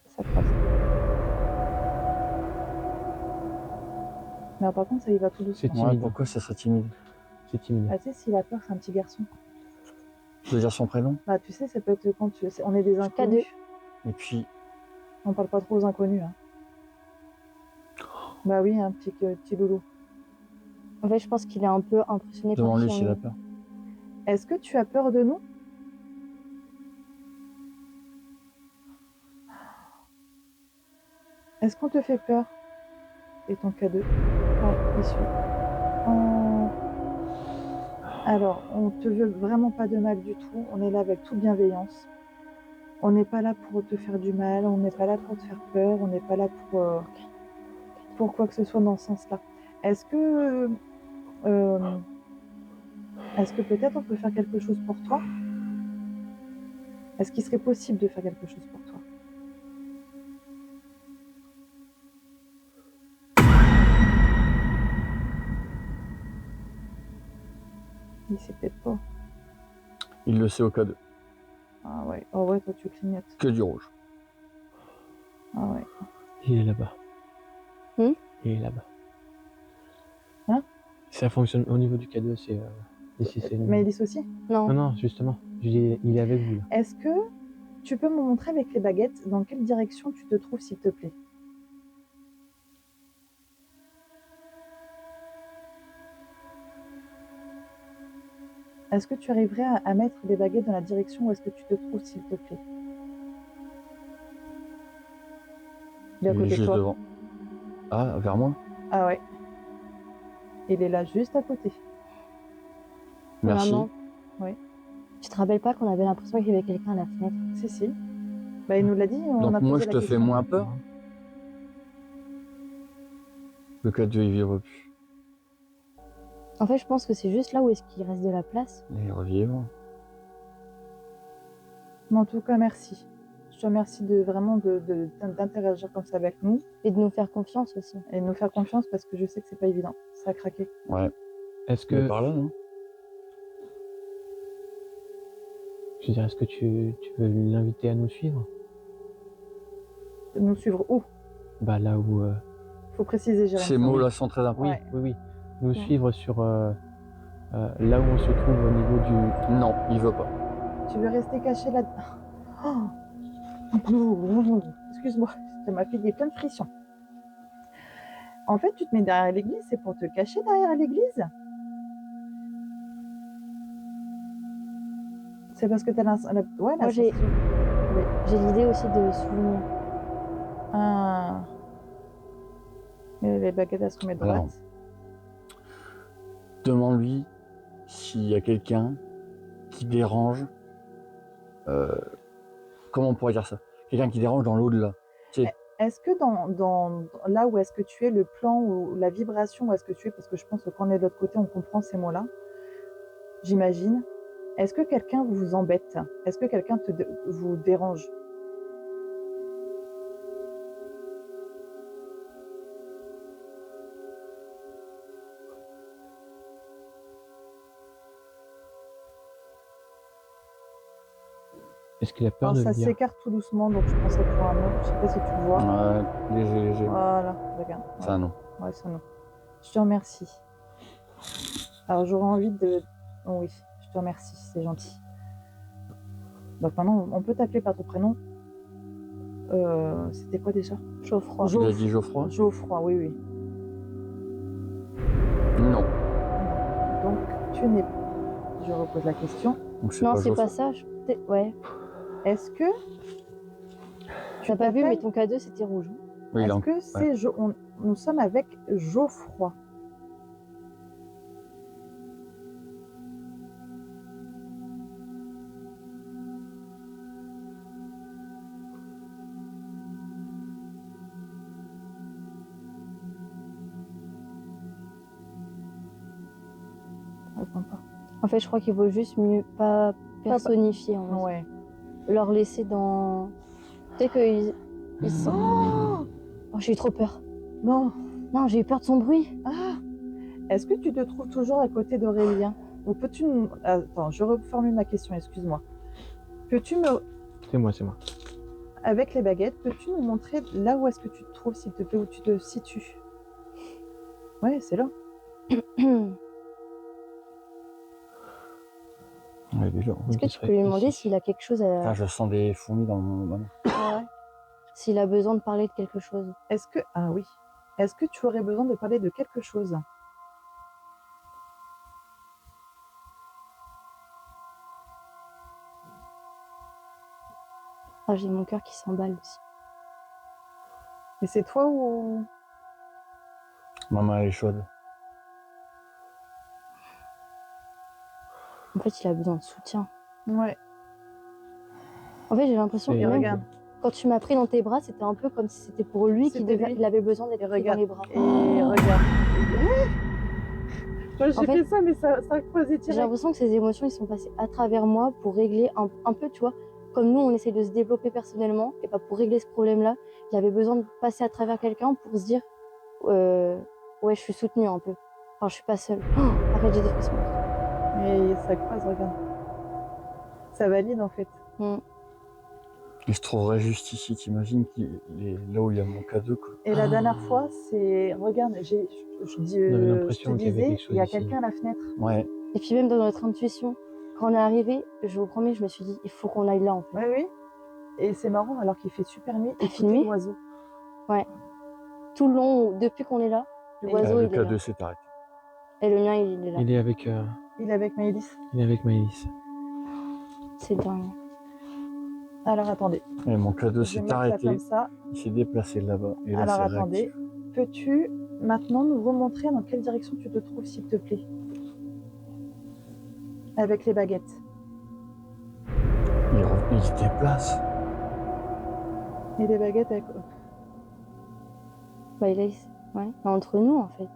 Ça passe. Non, par contre, ça y va tout doucement. C'est Ouais, timide. pourquoi ça serait timide? C'est timide. Ah, tu sais, s'il a peur, c'est un petit garçon. Tu veux dire son prénom? Bah, tu sais, ça peut être quand on est des inconnus. Et puis, On parle pas trop aux inconnus. Hein. Bah oui, un petit loulou. En fait, je pense qu'il est un peu impressionné par demande-lui son s'il a nom. peur. Est-ce que tu as peur de nous? Est-ce qu'on te fait peur? Et ton cadeau? Ouais, il suit. Alors, on te veut vraiment pas de mal du tout. On est là avec toute bienveillance. On n'est pas là pour te faire du mal. On n'est pas là pour te faire peur. On n'est pas là pour quoi que ce soit dans ce sens-là. Est-ce que peut-être on peut faire quelque chose pour toi? Est-ce qu'il serait possible de faire quelque chose pour toi? Il sait peut-être pas. Il le sait au cas 2. Ah ouais. Oh ouais, toi tu clignotes. Que du rouge. Ah ouais. Il est là-bas. Hmm? Il est là-bas. Hein? Ça fonctionne au niveau du cadeau, c'est ici c'est. Maëlys aussi. Non, non, justement. Il est avec vous là. Est-ce que tu peux me montrer avec les baguettes dans quelle direction tu te trouves, s'il te plaît? Est-ce que tu arriverais à mettre les baguettes dans la direction où est-ce que tu te trouves, s'il te plaît? Il est à Il est côté de juste toi. devant. Ah, vers moi? Ah ouais. Il est là, juste à côté. Merci. Maman, Ouais. tu te rappelles pas qu'on avait l'impression qu'il y avait quelqu'un à la fenêtre? Si, si. Bah, il nous l'a dit, on Donc a moi, posé je la te question. fais moins peur. Le cadeau, il vivre plus. En fait, je pense que c'est juste là où est-ce qu'il reste de la place. Il revivre. Mais en tout cas, merci. Je te remercie d'interagir comme ça avec nous Et de nous faire confiance aussi. et de nous faire confiance parce que je sais que c'est pas évident. Ça a craqué. Ouais. Est-ce Mais que. par là, non? Je veux dire, est-ce que tu veux l'inviter à nous suivre? Nous suivre où? Bah là où. Faut préciser, Jérémy. Ces mots-là sont très importants. Oui, Ouais. oui, oui. Nous suivre sur là où on se trouve au niveau du. Non, il veut pas. Tu veux rester caché là? Oh. Excuse-moi, ça m'a fait des plein de frictions. En fait, tu te mets derrière l'église, c'est pour te cacher derrière l'église? C'est parce que t'as ouais, Moi, j'ai l'idée aussi de souvenir. Ah. Et les baguettes, elles se remettent Alors. droites. Demande-lui s'il y a quelqu'un qui dérange. Comment on pourrait dire ça? Quelqu'un qui dérange dans l'au-delà. Est-ce que dans là où est-ce que tu es, le plan ou la vibration où est-ce que tu es, parce que je pense que quand on est de l'autre côté, on comprend ces mots-là, j'imagine. Est-ce que quelqu'un vous embête? Est-ce que quelqu'un vous dérange? Est-ce qu'il a peur Alors, de ça le dire? s'écarte tout doucement, donc je pensais pour un non. Je sais pas si tu le vois. Ouais, léger. Voilà, regarde. Ça, non. Ouais, ça non. Je te remercie. Alors j'aurais envie de... Oh, oui, je te remercie, c'est gentil. Donc maintenant, on peut t'appeler par ton prénom. C'était quoi déjà? Geoffroy. Il a dit Geoffroy? Geoffroy, oui, oui. Non. Donc tu n'es... Je repose la question. Donc, c'est Non, pas c'est Geoffroy. pas ça. Ouais. Est-ce que... Tu n'as pas vu, t'appelles- mais ton cadeau, c'était rouge. Oui, Est-ce là. que c'est... Nous sommes avec Geoffroy. Réponds pas. En fait, je crois qu'il vaut juste mieux pas personnifier. En vrai. Ouais. Leur laisser dans. Peut-être qu'ils sont. Oh, j'ai eu trop peur. Non. Non, j'ai eu peur de son bruit. Ah. Est-ce que tu te trouves toujours à côté d'Aurélien? Ou peux-tu... Attends, je reformule ma question, excuse-moi. Peux-tu me... C'est moi. Avec les baguettes, peux-tu nous montrer là où est-ce que tu te trouves, s'il te plaît, où tu te situes? Ouais, c'est là. Ouais, déjà. Est-ce que tu peux lui demander s'il a quelque chose à. Ah, je sens des fourmis dans mon... Ouais. S'il a besoin de parler de quelque chose. Est-ce que... Ah oui. Est-ce que tu aurais besoin de parler de quelque chose? Ah, j'ai mon cœur qui s'emballe aussi. Et c'est toi ou... Maman, elle est chaude. En fait, il a besoin de soutien. Ouais. En fait, j'ai l'impression Et que même regarde. quand tu m'as pris dans tes bras, c'était un peu comme si c'était pour lui C'était lui. il avait besoin d'être Et pris dans regarde. les bras. Et regarde. Moi, j'ai En fait, fait ça, mais ça a creusé J'ai direct. l'impression que ces émotions, ils sont passés à travers moi pour régler un peu, tu vois, comme nous, on essaie de se développer personnellement, et pas pour régler ce problème-là, il avait besoin de passer à travers quelqu'un pour se dire, ouais, je suis soutenue un peu. Enfin, je suis pas seule. Oh, arrête, j'ai des frissons. Mais ça creuse, regarde. Ça valide, en fait. Mm. Il se trouverait juste ici, t'imagines, là où il y a mon cadeau, quoi. Et la dernière fois, c'est. Regarde, On avait l'impression je te qu'il y avait disais, quelque chose il y a ici. quelqu'un à la fenêtre. Ouais. Et puis même dans notre intuition, quand on est arrivé, je vous promets, je me suis dit, il faut qu'on aille là en fait. Oui, oui. Et c'est marrant, alors qu'il fait super nuit. Il fait Écoutez nuit. l'oiseau. Tout le long, depuis qu'on est là, l'oiseau Le il est là. cadeau s'est arrêté. Et le mien il est là. Il est avec, Il est avec Maëlys. Maëlys. C'est dingue. Alors attendez. Et mon cadeau Je vais s'est mettre ça arrêté. comme ça. Il s'est déplacé là-bas. Et là, Alors c'est attendez. réactif. Peux-tu maintenant nous remontrer dans quelle direction tu te trouves, s'il te plaît? Avec les baguettes. Il se déplace. Et les baguettes avec. Bah, il est entre nous en fait.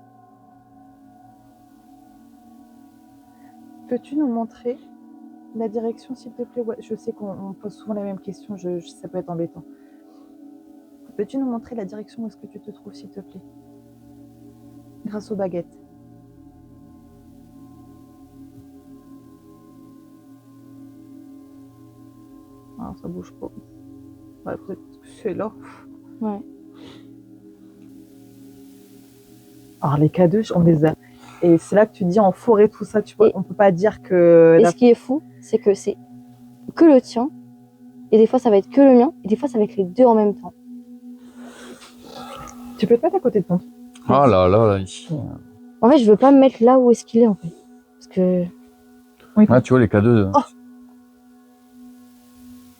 Peux-tu nous montrer la direction, s'il te plaît? Ouais, je sais qu'on pose souvent les mêmes questions, ça peut être embêtant. Peux-tu nous montrer la direction où est-ce que tu te trouves, s'il te plaît? Grâce aux baguettes. Ah, ça bouge pas. Ouais, peut-être que c'est là. Ouais. Alors les cadeaux, on les a. Et c'est là que tu dis en forêt tout ça, tu vois, on peut pas dire que. Et ce qui est fou, c'est que c'est que le tien, et des fois ça va être que le mien, et des fois ça va être les deux en même temps. Tu peux te mettre à côté de ton. Ah là, ici. En fait, je veux pas me mettre là où est-ce qu'il est en fait. Parce que. Oui. Ah, tu vois les cadeaux. Oh.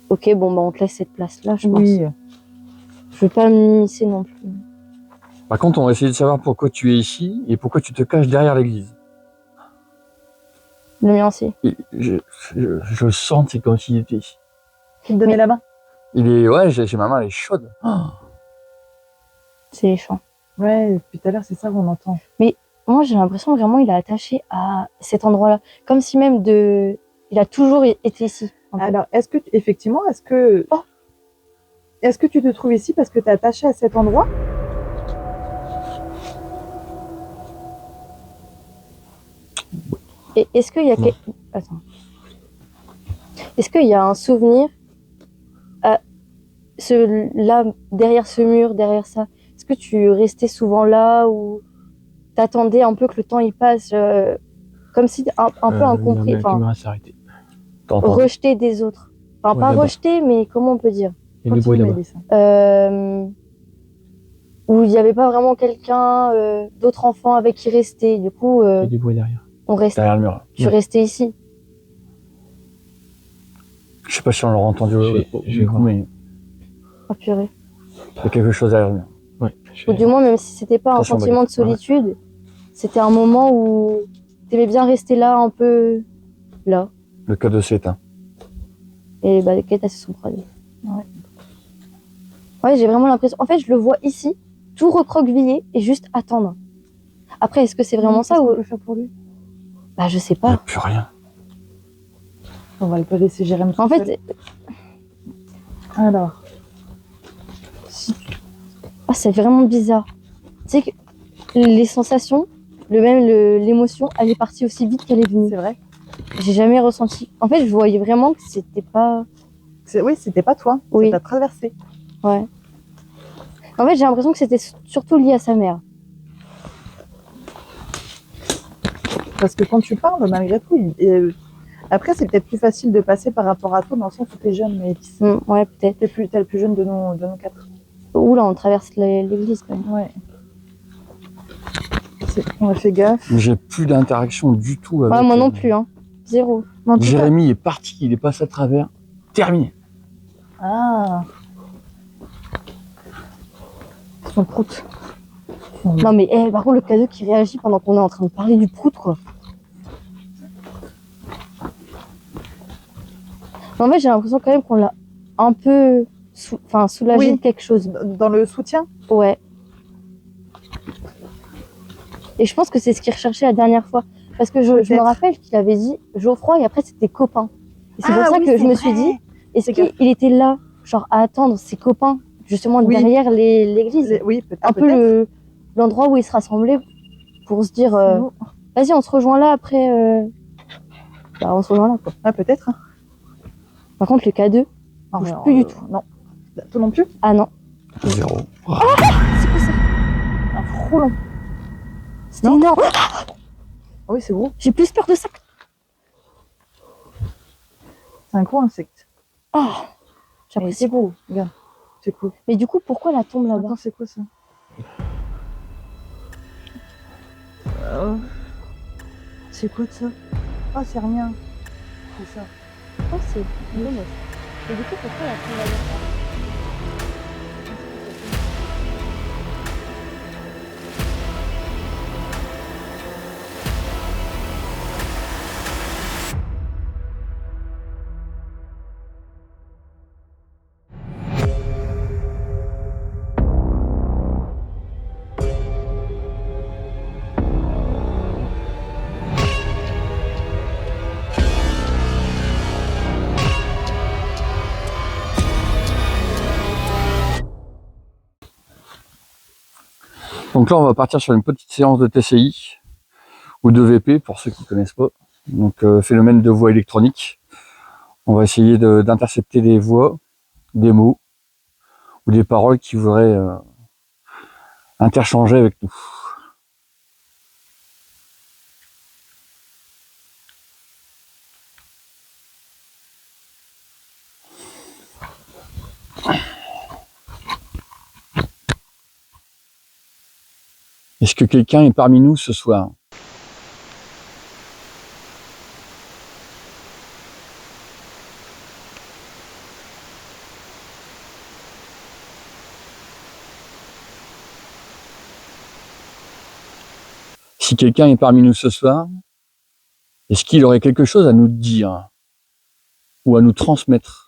Ok, bon, bah on te laisse cette place-là, je Oui. pense. Je veux pas m'immiscer non plus. Par contre, on va essayer de savoir pourquoi tu es ici et pourquoi tu te caches derrière l'église. Le mien aussi. Et je sens que c'est comme s'il était ici. Qui te donnait la main. Ouais, j'ai ma main, elle est chaude. Oh. C'est les champs. Ouais, depuis tout à l'heure, c'est ça qu'on entend. Moi, j'ai l'impression vraiment il est attaché à cet endroit-là. Comme si même il a toujours été ici. en fait. Alors, est-ce que tu te trouves ici parce que tu es attaché à cet endroit? Et est-ce qu'il y a Attends. Est-ce qu'il y a un souvenir là, derrière ce mur, derrière ça? Est-ce que tu restais souvent là ou t'attendais un peu que le temps il passe comme si un peu incompris, La caméra s'est arrêtée. rejeté des autres. Enfin, Ouais, pas là-bas. rejeté, mais comment on peut dire? Il y a du bruit là-bas. Où il n'y avait pas vraiment quelqu'un, d'autres enfants avec qui rester. Du coup, Il y a du bruit derrière. on restait. Derrière le mur. Tu restais ici. Je sais pas si on l'aura entendu Je vais voir. mais Oh purée. il y a quelque chose derrière le mur. Ouais. Ou du moins, même si c'était pas un Attention, sentiment de baguette. solitude, c'était un moment où t'aimais bien rester là, un peu là. Le cadeau s'est éteint. Et bah, les quêtes, elles se sont produites. Ouais, j'ai vraiment l'impression. En fait, je le vois ici, tout recroquevillé et juste attendre. Après, est-ce que c'est vraiment ça Qu'est-ce ou. qu'on peut faire pour lui? Bah, je sais Il n'y a pas. plus rien. On va le pas laisser gérer En fait, alors, c'est vraiment bizarre. Tu sais que les sensations, l'émotion, elle est partie aussi vite qu'elle est venue. c'est vrai. J'ai jamais ressenti. En fait, je voyais vraiment que c'était pas. Oui, c'était pas toi. Oui. Ça t'a traversé. Ouais. En fait, j'ai l'impression que c'était surtout lié à sa mère. Parce que quand tu parles, malgré tout, après, c'est peut-être plus facile de passer par rapport à toi dans le sens où t'es jeune, mais Ouais, peut-être. t'es le plus jeune de nous quatre. Ouh là, on traverse l'église quand même. Ouais. On a fait gaffe. Mais j'ai plus d'interaction du tout avec. Ouais, moi non plus, hein. Zéro. Mais en tout cas- Jérémy est parti, il est passé à travers. Terminé. Ah. Son prout. Non mais par contre le cadeau qui réagit pendant qu'on est en train de parler du prout quoi. En fait j'ai l'impression quand même qu'on l'a un peu soulagé Oui. de quelque chose. Dans le soutien. Ouais. Et je pense que c'est ce qu'il recherchait la dernière fois. Parce que je me Peut-être. rappelle qu'il avait dit Geoffroy et après c'était copains. Et c'est Ah pour ça oui, que je c'est me suis vrai. dit, est-ce C'est que- qu'il était là, genre à attendre ses copains, justement Oui. derrière l'église? Oui, peut-être. Un peu l'endroit où ils se rassemblaient pour se dire Sinon- vas-y on se rejoint là après bah, on se rejoint là quoi. Ah, peut-être. Hein. Par contre le cadeau Ah, Bouge alors, plus du tout. Non. Toi non plus? Ah non. 0. C'est quoi ça? Un frôlon. C'était Non. énorme. Ah oui, c'est gros. J'ai plus peur de ça. C'est un gros insecte. Ah, Mais j'apprécie. c'est beau, regarde. C'est cool. Mais du coup, pourquoi la tombe là-bas? Attends, c'est quoi ça? Euh, C'est quoi de ça? Ah, c'est rien. C'est ça. Oh, c'est dommage. Mais du coup, pourquoi la tombe là-bas? Donc là, on va partir sur une petite séance de TCI ou de VP pour ceux qui connaissent pas. Donc phénomène de voix électronique. On va essayer d'intercepter des voix, des mots ou des paroles qui voudraient interchanger avec nous. Est-ce que quelqu'un est parmi nous ce soir? Si quelqu'un est parmi nous ce soir, est-ce qu'il aurait quelque chose à nous dire ou à nous transmettre?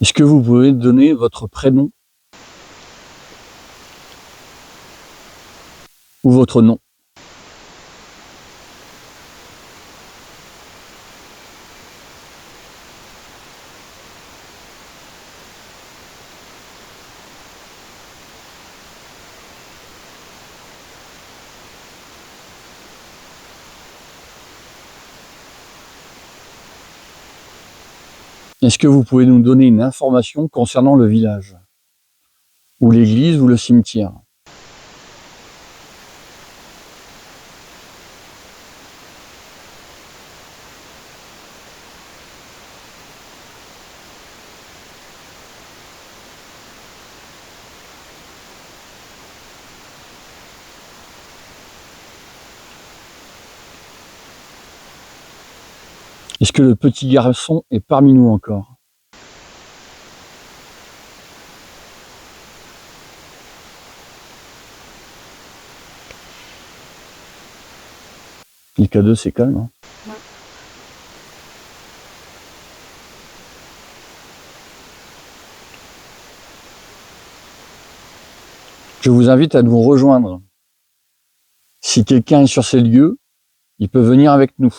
Est-ce que vous pouvez donner votre prénom ou votre nom? Est-ce que vous pouvez nous donner une information concernant le village, ou l'église, ou le cimetière? Est-ce que le petit garçon est parmi nous encore? Les K2, c'est calme, hein? Je vous invite à nous rejoindre. Si quelqu'un est sur ces lieux, il peut venir avec nous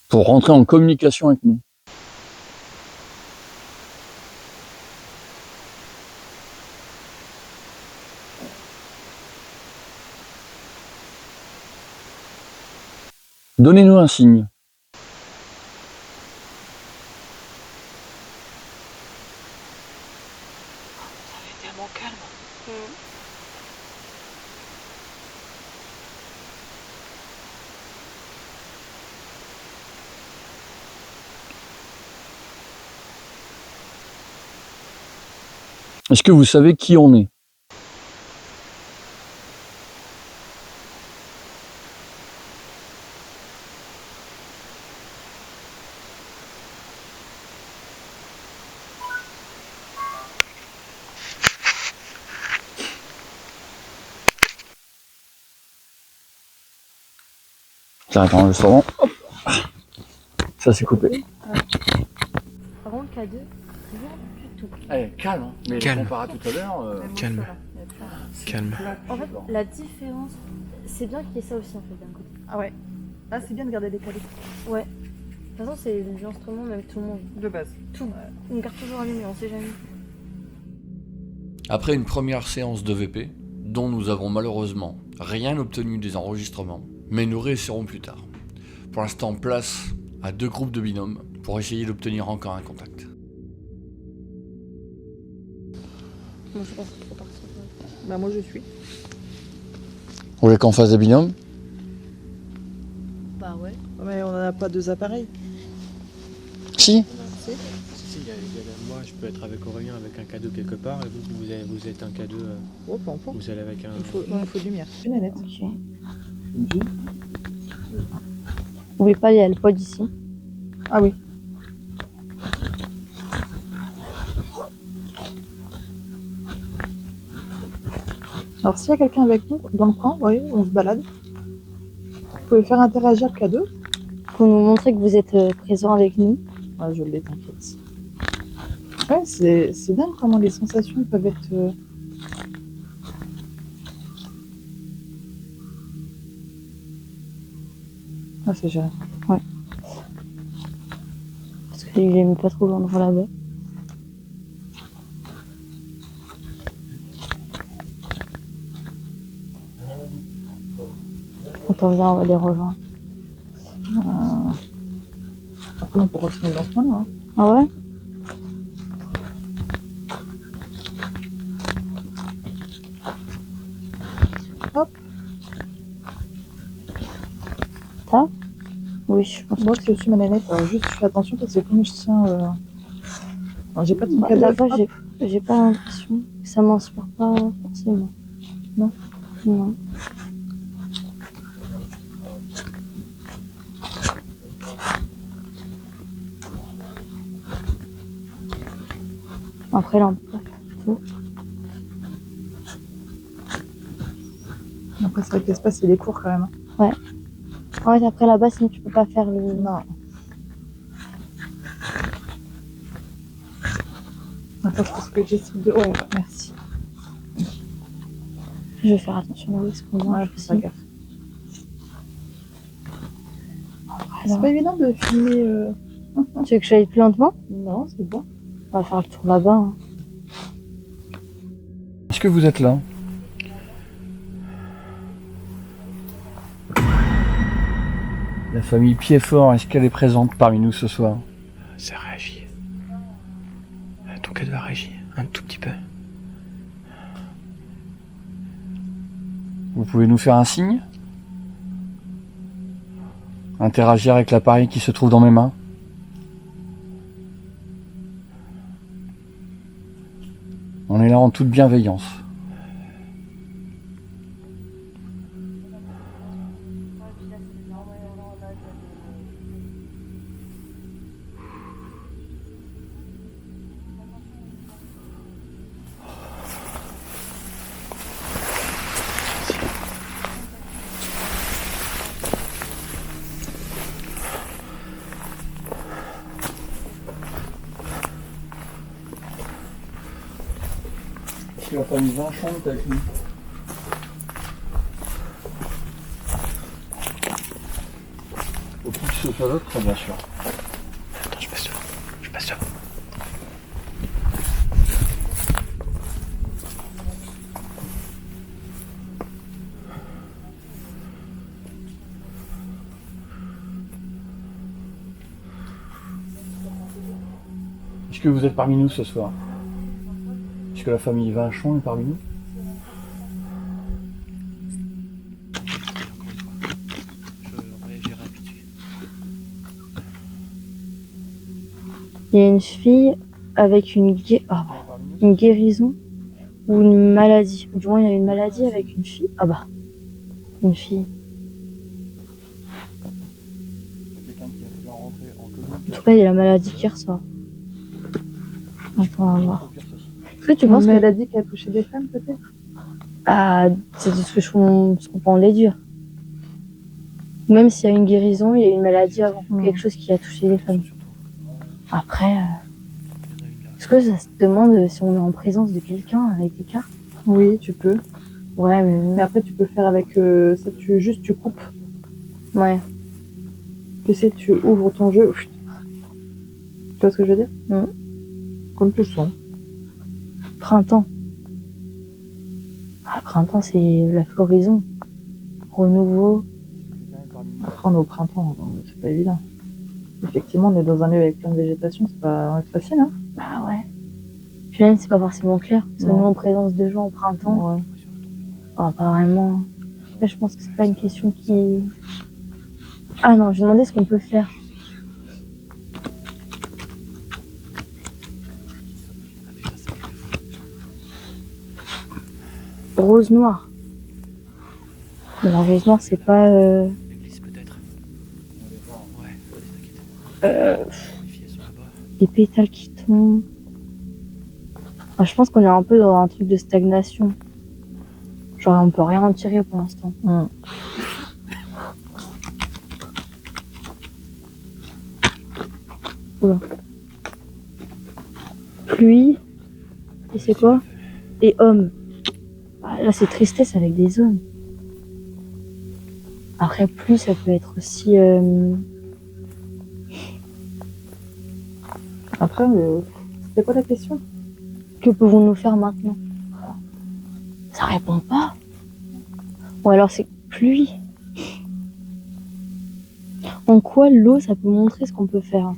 pour rentrer en communication avec nous. Donnez-nous un signe. Tellement calme. Est-ce que vous savez qui on est? J'arrête l'enregistrement. Hop. Ça c'est coupé. Par contre, K2, rien du tout. Allez, calme, hein. Mais Calme. comparé à tout à l'heure. Calme. Ça va, il y a plus rien. calme. En fait, la différence, c'est bien qu'il y ait ça aussi en fait d'un côté. Ah ouais. Là, c'est bien de garder des cadeaux. Ouais. De toute façon, c'est l'instrument, même tout le monde. De base. Tout. On garde toujours allumé, on sait jamais. Après une première séance de VP, dont nous avons malheureusement rien obtenu des enregistrements, mais nous réessayerons plus tard. Pour l'instant, place à 2 groupes de binômes pour essayer d'obtenir encore un contact. Moi, je pense qu'il faut partir. Bah, moi, je suis. Vous voulez qu'on fasse des binômes? Bah ouais. Mais on n'a pas 2 appareils. Si. Si, moi je peux être avec Aurélien avec un cadeau quelque part et vous êtes un cadeau, Oh, peu importe. vous allez avec un... Il nous faut de lumière. Une nanette. Ok. N'oubliez pas, il y a le pod ici. Ah oui. Alors, s'il y a quelqu'un avec nous dans le coin, oui, on se balade. Vous pouvez faire interagir qu'à 2. Pour nous montrer que vous êtes présent avec nous. Ah, je l'ai, t'inquiète. Ouais, c'est dingue comment les sensations peuvent être. Ah, c'est géré. Parce que j'aime pas trop l'endroit là-bas. Quand on vient, on va les rejoindre. Après, on peut continuer dans ce coin-là. Hein. Ah ouais? Hop. Ça? Oui, je pense. Moi, c'est aussi ma nanette. Alors, juste, je fais attention parce que comme je tiens. Alors, j'ai pas de Bah, cadeau. là-bas, Hop. j'ai pas l'impression que ça m'inspire pas forcément. Non. Non. Après, là, on peut pas faire tout. Après, c'est vrai que l'espace, il est court quand même. Hein. En fait, après, là-bas, sinon, tu peux pas faire le... Non. Attends, je pense que j'essaie de. Ouais, merci. Je vais faire attention là où est-ce qu'on Ouais, mange faut aussi. faire gaffe. C'est Alors, pas évident de filmer. tu veux que j'aille plus lentement? Non, c'est bon. On va faire le tour là-bas. Hein. Est-ce que vous êtes là? La famille Piedfort, est-ce qu'elle est présente parmi nous ce soir? Ça réagit. Ton cadeau a réagi un tout petit peu. Vous pouvez nous faire un signe? Interagir avec l'appareil qui se trouve dans mes mains? On est là en toute bienveillance. Est-ce que la famille Vinchon est avec nous? Au plus que ce soit l'autre, bien sûr. Attends, je passe devant. Je passe devant. Est-ce que vous êtes parmi nous ce soir? Est-ce que la famille Vinchon est parmi nous? Je réagirai tout de suite. Il y a une fille avec une guérison ou une maladie. Du moins, il y a une maladie avec une fille. Ah bah, une fille. En tout cas, il y a la maladie qui ressort. Attends, on va voir. Est-ce que tu penses Une que... maladie qui a touché des femmes, peut-être? Ah, c'est de ce que je comprends les dire. Même s'il y a une guérison, il y a une maladie avant. Quelque chose qui a touché les femmes. Après, est-ce que ça se demande si on est en présence de quelqu'un avec des cartes? Oui, tu peux. Ouais, Mais mais... après, tu peux faire avec ça, tu coupes. Ouais. Tu sais, tu ouvres ton jeu. Tu vois ce que je veux dire? Comme le son. Printemps. Ah, printemps, c'est la floraison. Renouveau. Après, on est au printemps, donc c'est pas évident. Effectivement, on est dans un lieu avec plein de végétation, c'est pas facile, hein? Bah ouais. Puis même, c'est pas forcément clair. Seulement en présence de gens au printemps. Ouais. Oh, pas vraiment. Là, je pense que c'est pas une question qui... Ah non, je demandais ce qu'on peut faire. Rose noire. Mais la rose noire, c'est pas... L'église peut-être. Ouais, t'inquiète. Les filles elles sont là-bas. des pétales qui tombent. Ah, je pense qu'on est un peu dans un truc de stagnation. Genre, on peut rien en tirer pour l'instant. Oula. Pluie. Et c'est quoi? Et homme. Ah, là, c'est tristesse avec des hommes. Après, pluie, ça peut être aussi... Après, c'était quoi la question? Que pouvons-nous faire maintenant? Ça répond pas. Ou alors c'est pluie. En quoi l'eau, ça peut montrer ce qu'on peut faire?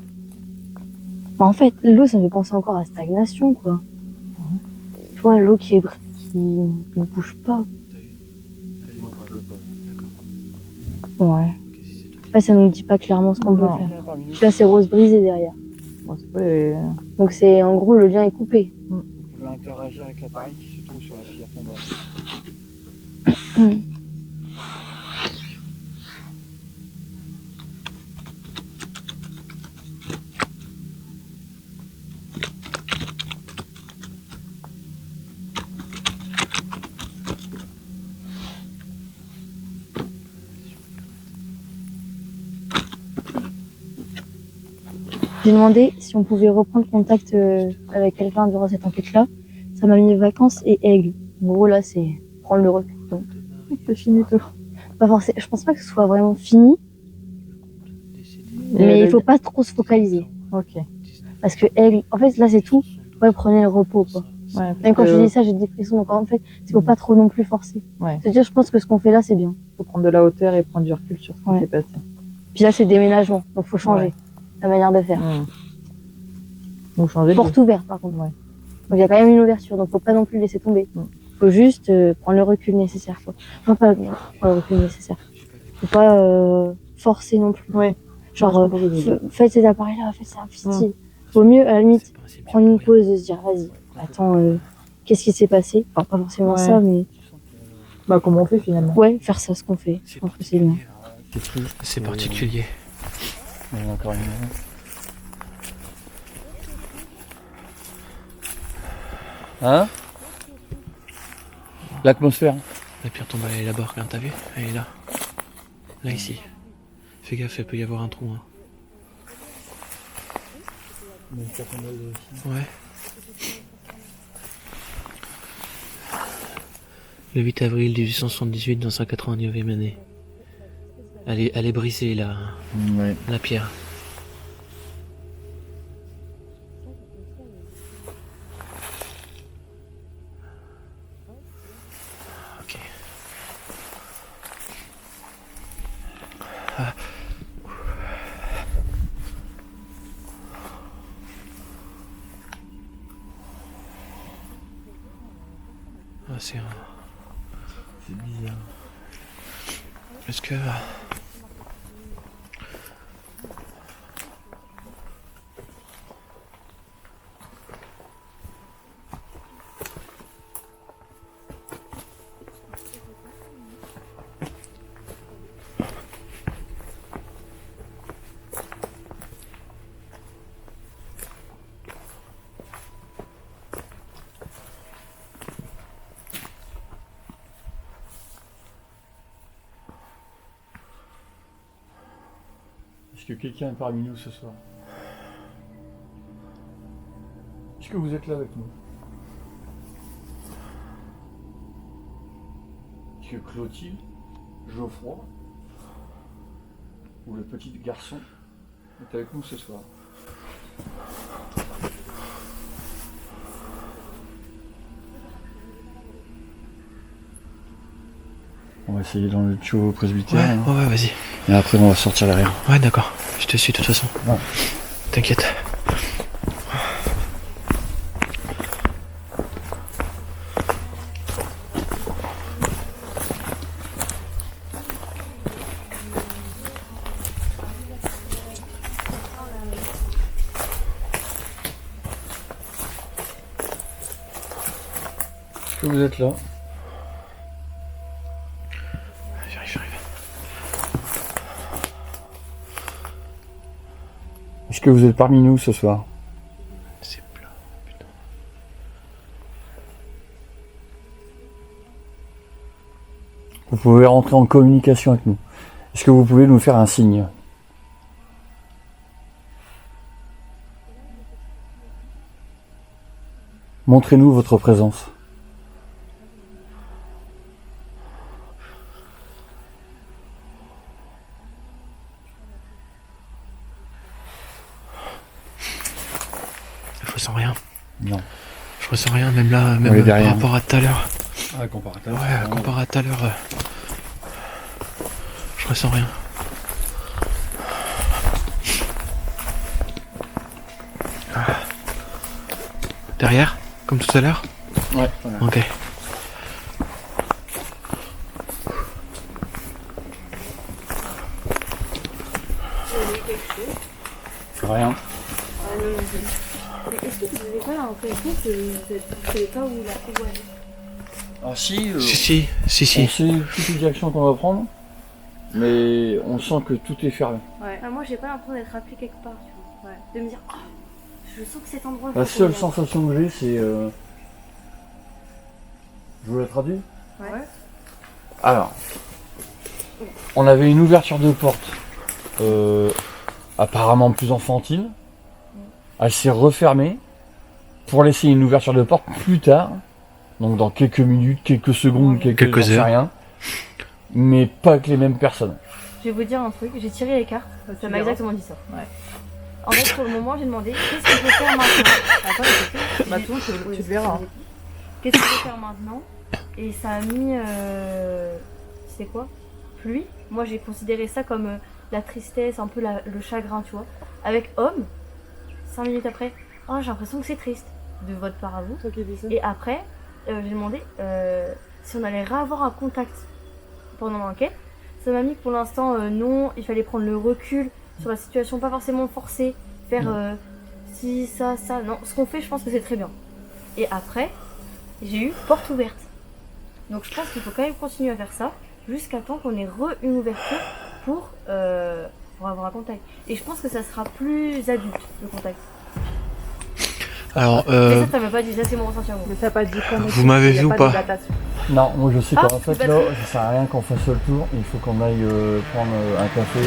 Bah, en fait, l'eau, ça me fait penser encore à stagnation, quoi. Tu vois, l'eau qui ne bouge pas. Ouais. Là, ça nous dit pas clairement ce qu'on peut Non. faire. Puis là, c'est rose brisée derrière. Bon, c'est pas les... Donc c'est, en gros, le lien est coupé. Je vais interagir avec l'appareil qui se trouve sur la pierre tombale. J'ai demandé si on pouvait reprendre contact avec quelqu'un durant cette enquête-là. Ça m'a mis vacances et aigle. En gros, là, c'est prendre le recul. Donc, C'est fini tout. pas forcément. Je pense pas que ce soit vraiment fini, mais il faut pas trop se focaliser. Ok. Parce que aigle, en fait, là, c'est tout. Ouais, prenez le repos, quoi. Ouais, Même quand parce je que dis ça, j'ai des frissons. Donc en fait, il faut pas trop non plus forcer. Ouais. C'est-à-dire, je pense que ce qu'on fait là, c'est bien. faut prendre de la hauteur et prendre du recul sur ce qui Ouais. s'est passé. Puis là, c'est déménagement, donc faut changer la manière de faire. Ou changer de Porte ouverte, par contre. Ouais. Donc il y a quand même une ouverture, donc faut pas non plus laisser tomber. Faut juste prendre le recul nécessaire, quoi. Enfin, pas prendre le recul nécessaire. Faut pas forcer non plus. Ouais. Genre, Ouais, je comprends ce que tu veux dire. faites ces appareils-là, faites ça, faites-y. Vaut mieux, à la limite, prendre une pause et se dire, vas-y, attends, qu'est-ce qui s'est passé? Enfin, pas forcément Ouais. ça, mais Bah, comment on fait finalement? ouais, faire ça, ce qu'on fait. Je pense que c'est bien. C'est triste. C'est particulier. Il y en a encore une. Hein? L'atmosphère. La pierre tombale elle est là-bas, regarde, t'as vu? Elle est là. Là, ici. Fais gaffe, il peut y avoir un trou. Hein. Ouais. Le 8 avril 1878, dans sa 89e année. Elle est brisée, là, Ouais. la pierre. Ok. Ah. Ah, c'est bizarre. Est-ce que... Est-ce que quelqu'un est parmi nous ce soir? Est-ce que vous êtes là avec nous? que Clotilde, Geoffroy ou le petit garçon est avec nous ce soir. On va essayer dans le tuyau presbytère. Ouais, hein. ouais, vas-y. Et après on va sortir derrière. Ouais, d'accord. Je te suis de toute façon. Ouais. T'inquiète. Est-ce que vous êtes là? J'arrive. Est-ce que vous êtes parmi nous ce soir? C'est plat, putain. Vous pouvez rentrer en communication avec nous. Est-ce que vous pouvez nous faire un signe? Montrez-nous votre présence. Je ressens rien. Non. Je ressens rien, même là, On est même par derrière. rapport à tout à l'heure. Ah, comparateur. Ouais, comparé à tout à l'heure. Je ressens rien. Derrière, comme tout à l'heure. Ouais, voilà. Ok. Rien. Est-ce que vous n'avez pas l'impression que vous ne savez pas où la où aller? Ah si, Si. on sait toutes les directions qu'on va prendre, mais on sent que tout est fermé. Ouais. Moi, j'ai pas l'impression d'être appelée quelque part, tu vois. Ouais. De me dire, oh, je sens que cet endroit. La faut seule qu'on y aille. sensation que j'ai, c'est... Je vous la traduis? Ouais. Alors, on avait une ouverture de porte apparemment plus enfantine. Elle s'est refermée pour laisser une ouverture de porte plus tard. Donc dans quelques minutes, quelques secondes, Quelques j'en sais heures. rien. Mais pas avec les mêmes personnes. Je vais vous dire un truc, j'ai tiré les cartes, ça m'a exactement dit ça. Ouais. En fait, pour le moment, j'ai demandé qu'est-ce que je peux faire maintenant. Attends, Matou, tu verras. Qu'est-ce que je peux faire maintenant? Et ça a mis. C'est quoi? Pluie. Moi, j'ai considéré ça comme la tristesse, un peu le chagrin, tu vois. Avec homme, 5 minutes après, oh, j'ai l'impression que c'est triste, de votre part à vous. Toi qui dis ça. Et après, j'ai demandé si on allait réavoir un contact pendant l'enquête. Ça m'a mis que pour l'instant, non, il fallait prendre le recul sur la situation, pas forcément forcer, faire si, ça. Non, ce qu'on fait, je pense que c'est très bien. Et après, j'ai eu porte ouverte. Donc je pense qu'il faut quand même continuer à faire ça jusqu'à temps qu'on ait une ouverture pour avoir un contact. Et je pense que ça sera plus adulte, le contact. Alors, Mais ça m'a pas dit, ça c'est mon ressenti à moi. Mais ça n'a pas dit quoi. Vous m'avez vu ou pas? Non, moi je sais Ah, qu'en fait c'est là, pas ça sert à rien qu'on fasse le tour. Il faut qu'on aille prendre un café.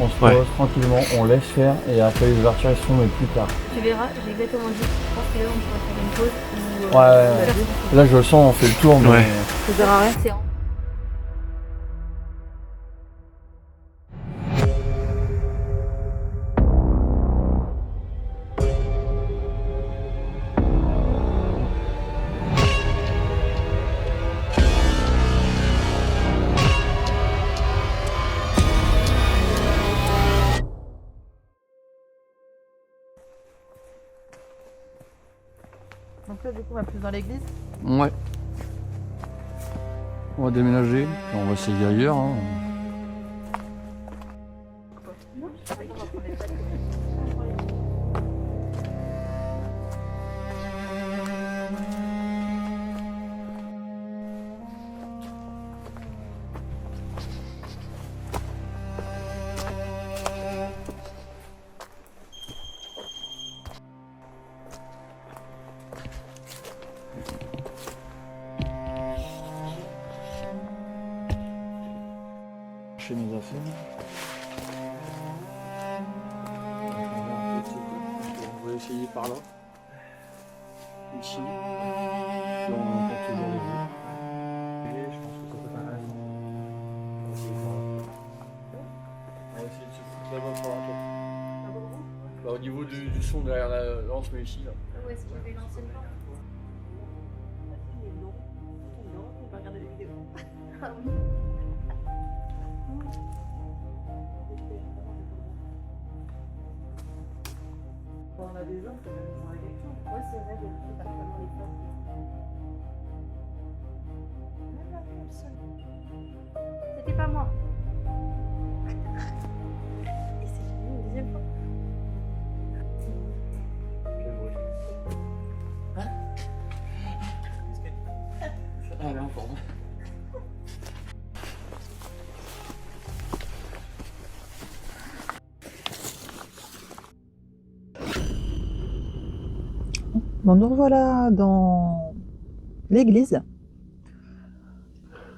On se pose Ouais. tranquillement, on laisse faire et après les ouvertures elles seront mais plus tard. Tu verras, j'ai exactement dit, je pense que là on pourrait faire une pause. Ou, Ouais. Là je le sens, on fait le tour mais... Ouais. Ça sert à rien. C'est en- Donc là, du coup, on va plus dans l'église. Ouais. On va déménager, puis on va essayer ailleurs. Hein. Chez mes affaires. On va essayer par là. Ici. Là, on entend toujours les bruits. Et je pense que ça peut faire un raison. niveau du son derrière la lance, mais ici, là. Où est-ce qu'il y avait l'ancienne lampe? On va regarder les vidéos. Ah oui. On a des gens qui ont la question. Ouais, c'est vrai, j'ai vu pas vraiment les places. C'était pas moi. Et c'est fini une deuxième fois. Quel bruit. Hein? Ah, elle est en forme. Bon, nous revoilà dans l'église.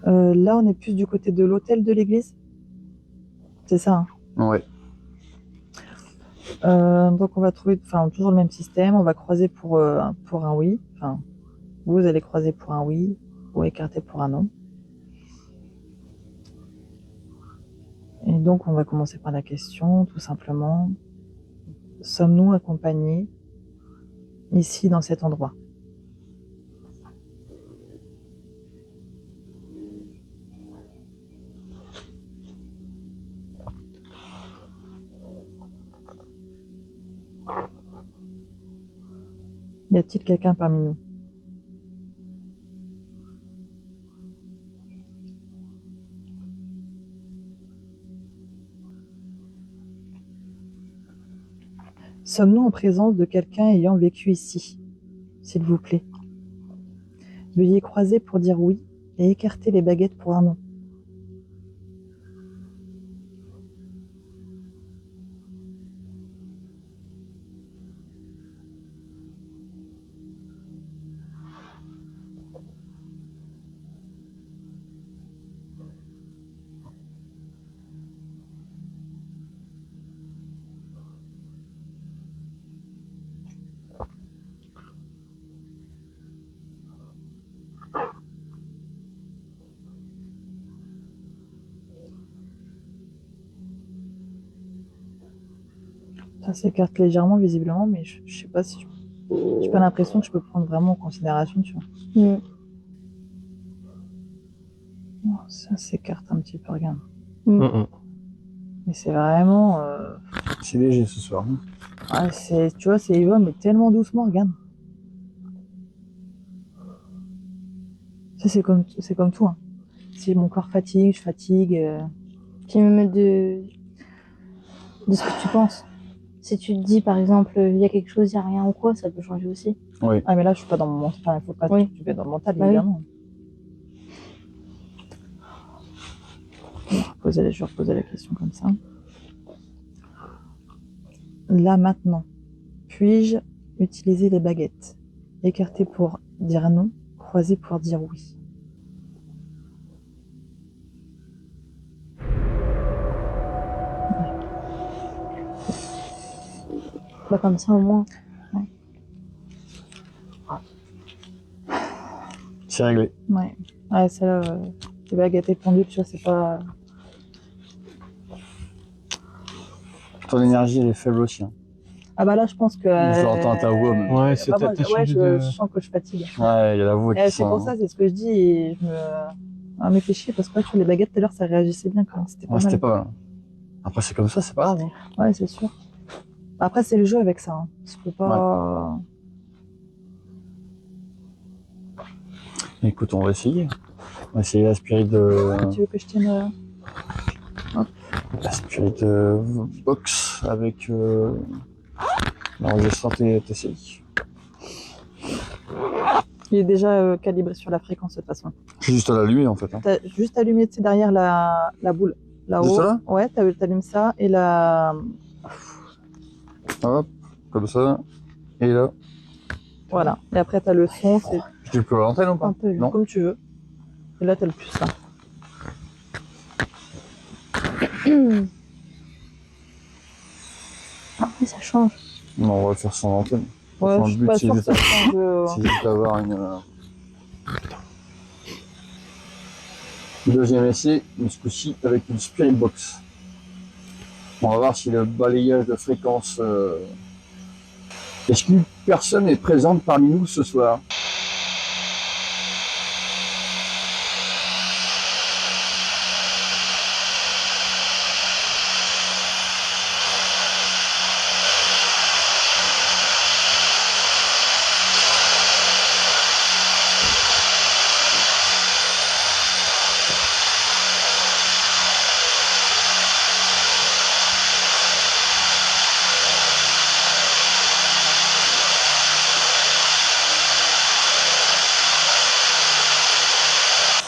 Là, on est plus du côté de l'hôtel de l'église. C'est ça, hein. Ouais. Donc, on va trouver toujours le même système. On va croiser pour un oui. Enfin, vous allez croiser pour un oui ou écarter pour un non. Et donc, on va commencer par la question, tout simplement. Sommes-nous accompagnés ici, dans cet endroit? Y a-t-il quelqu'un parmi nous? Sommes-nous en présence de quelqu'un ayant vécu ici, s'il vous plaît? Veuillez croiser pour dire oui et écarter les baguettes pour un non. Ça s'écarte légèrement, visiblement, mais je sais pas si j'ai pas l'impression que je peux prendre vraiment en considération, tu vois. Oh, ça s'écarte un petit peu, regarde. Mais c'est vraiment... C'est léger ce soir. Hein. Ah, tu vois, c'est Eva, mais tellement doucement, regarde. Ça, c'est comme tout. Hein. Si mon corps fatigue, je fatigue. Puis même de ce que tu penses. Si tu te dis, par exemple, il y a quelque chose, il n'y a rien ou quoi, ça peut changer aussi. Oui. Ah, mais là, je suis pas dans mon mental. Enfin, il faut pas Oui. que tu fais dans le mental, Bah évidemment. Je vais reposer la question comme ça. Là, maintenant, puis-je utiliser les baguettes? Écarter pour dire non, croiser pour dire oui. Bah, comme ça, au moins. C'est réglé. Ouais. Ouais, celle-là, les baguettes étendues, tu vois, c'est pas... Ton énergie, elle est faible aussi. Hein. Ah bah là, je pense que... Je l'entends à ta voix. Mais... Ouais, c'est bah, moi, t'as ouais, changé de... je sens que je fatigue. Ouais, il y a la voix qui C'est sent. pour ça, c'est ce que je dis, et je me... Ah, mais fais chier, parce que là, sur les baguettes, tout à l'heure, ça réagissait bien quand même. C'était pas Ouais, mal. c'était pas mal. Après, c'est comme ça, c'est pas grave. Hein. Ouais, c'est sûr. Après, c'est le jeu avec ça. Hein. Je peux pas... Écoute, on va essayer. On va essayer la spirit de... Tu veux que je tienne... La spirit box avec l'enregistrement TCI. Il est déjà calibré sur la fréquence de toute façon. C'est juste à l'allumer en fait. Hein. T'as juste allumé, tu sais, derrière la boule. Là-haut. Juste là? Ouais, t'allumes ça et la... Hop, comme ça. Et là. Voilà. Et après, t'as le son, c'est Tu peux l'antenne ou pas? un peu Non. comme tu veux. Et là, t'as le plus là. Ah, mais ça change. Non, on va le faire sans antenne. Ouais, Enfin, je le suis but, pas c'est sûre que juste- ça change... C'est juste d'avoir une... Deuxième essai, mais ce coup-ci avec une spirit box. On va voir si le balayage de fréquence Est-ce qu'une personne est présente parmi nous ce soir?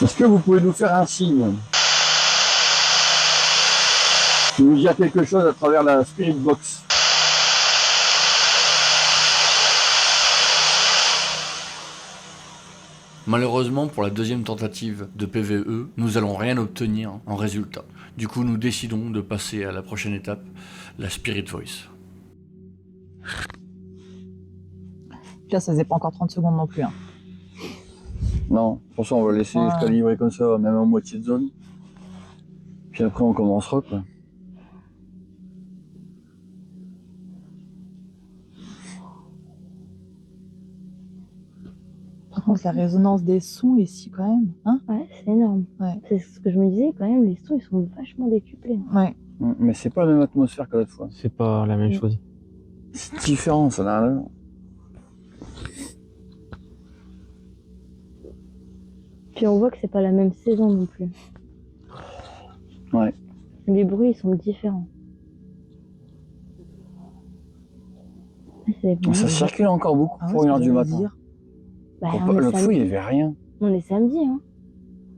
Est-ce que vous pouvez nous faire un signe? Nous dire quelque chose à travers la Spirit Box. Malheureusement, pour la deuxième tentative de PVE, nous allons rien obtenir en résultat. Du coup, nous décidons de passer à la prochaine étape, la Spirit Voice. Puis là, ça faisait pas encore 30 secondes non plus. Hein. Non, pour ça on va laisser Ouais. se calibrer comme ça, même en moitié de zone. Puis après on commencera quoi. Par contre, la résonance des sons ici, quand même. Hein? Ouais, c'est énorme. Ouais. C'est ce que je me disais, quand même, les sons, ils sont vachement décuplés. Ouais. Mais c'est pas la même atmosphère que l'autre fois. C'est pas la même chose. C'est différent, ça n'a rien à voir. Puis on voit que c'est pas la même saison non plus. Ouais. Les bruits, ils sont différents. Ouais, c'est Ça circule encore beaucoup Ah ouais, pour ce 1h que du j'allais matin. dire. Bah, Pour on pas- est L'autre fois il y samedi. avait rien. On est samedi, hein.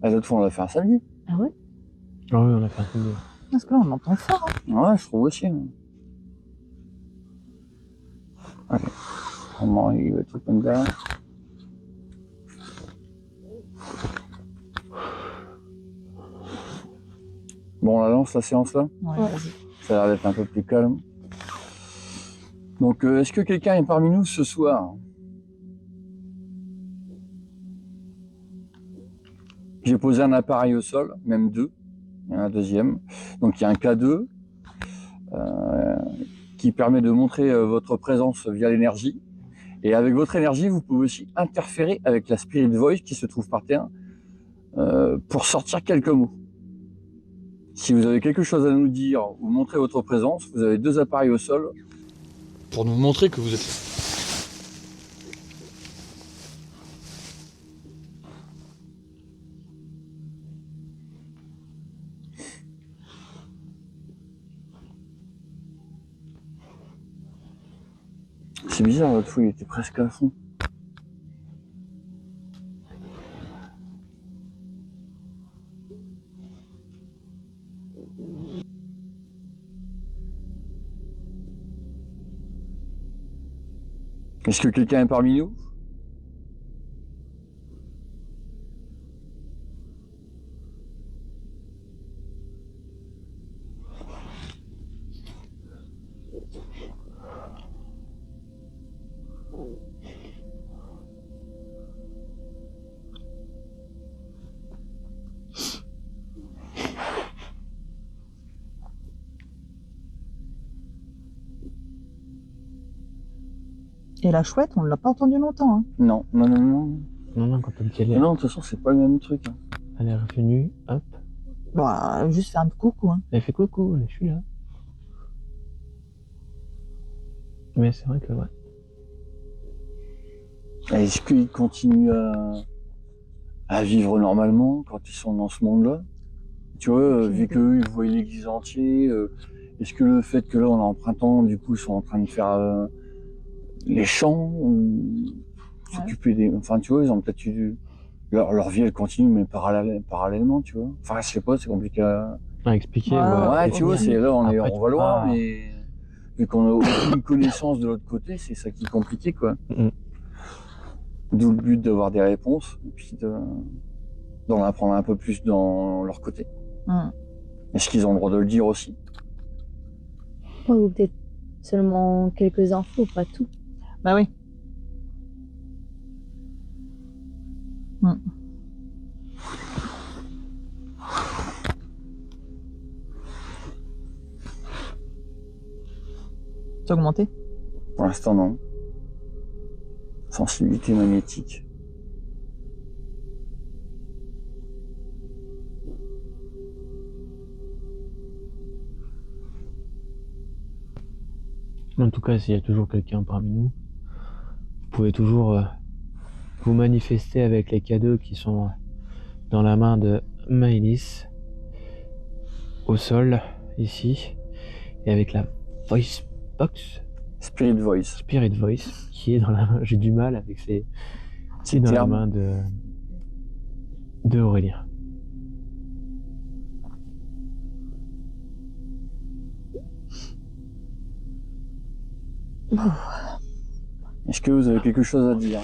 L'autre fois on l'a fait un samedi. Ah ouais? Ah oui, on a fait un film de... Parce que là, on entend fort. Hein. Ouais, je trouve aussi. Hein. Allez. Vraiment, il va être comme ça. Bon, on la lance la séance là. Ouais, Ouais. vas-y. Ça a l'air d'être un peu plus calme. Donc, est-ce que quelqu'un est parmi nous ce soir? J'ai posé un appareil au sol, même deux. Il y en a un deuxième. Donc, il y a un K2 qui permet de montrer votre présence via l'énergie. Et avec votre énergie, vous pouvez aussi interférer avec la Spirit Voice qui se trouve par terre pour sortir quelques mots. Si vous avez quelque chose à nous dire ou montrer votre présence, vous avez deux appareils au sol. Pour nous montrer que vous êtes là. C'est bizarre, l'autre fois il était presque à fond. Est-ce que quelqu'un est parmi nous? Et la chouette, on l'a pas entendu longtemps. Hein. Non, non, non, non. Non, quand on dit qu'elle est... Non, de toute façon, c'est pas le même truc. Hein. Elle est revenue, hop. Bon, juste faire un coucou. Hein. Elle fait coucou, je suis là. Mais c'est vrai que, ouais. Est-ce qu'ils continuent à vivre normalement quand ils sont dans ce monde-là? Tu vois, vu qu'eux, ils voient l'église entière, est-ce que le fait que là, on est en printemps, du coup, ils sont en train de faire les champs ou s'occuper des... Enfin, tu vois, ils ont peut-être eu... Leur vie, elle continue, mais parallèlement, tu vois. Enfin, je sais pas, c'est compliqué à... À expliquer, Ouais, tu vois, c'est là, Après, on tu va peux loin, pas- mais vu qu'on a aucune connaissance de l'autre côté, c'est ça qui est compliqué, quoi. Mhm. D'où le but d'avoir des réponses, et puis d'en apprendre un peu plus dans leur côté. Hum. Est-ce qu'ils ont le droit de le dire aussi? Ouais, ou peut-être seulement quelques infos, pas tout. Bah oui. Hum. C'est augmenté. Pour l'instant, non. Sensibilité magnétique. En tout cas, s'il y a toujours quelqu'un parmi nous, vous pouvez toujours vous manifester avec les cadeaux qui sont dans la main de Maëlys, au sol, ici, et avec la Voice Box, Spirit Voice. Spirit Voice, qui est dans la main, j'ai du mal avec ces... qui est dans la main de Aurélien. Est-ce que vous avez quelque chose à dire?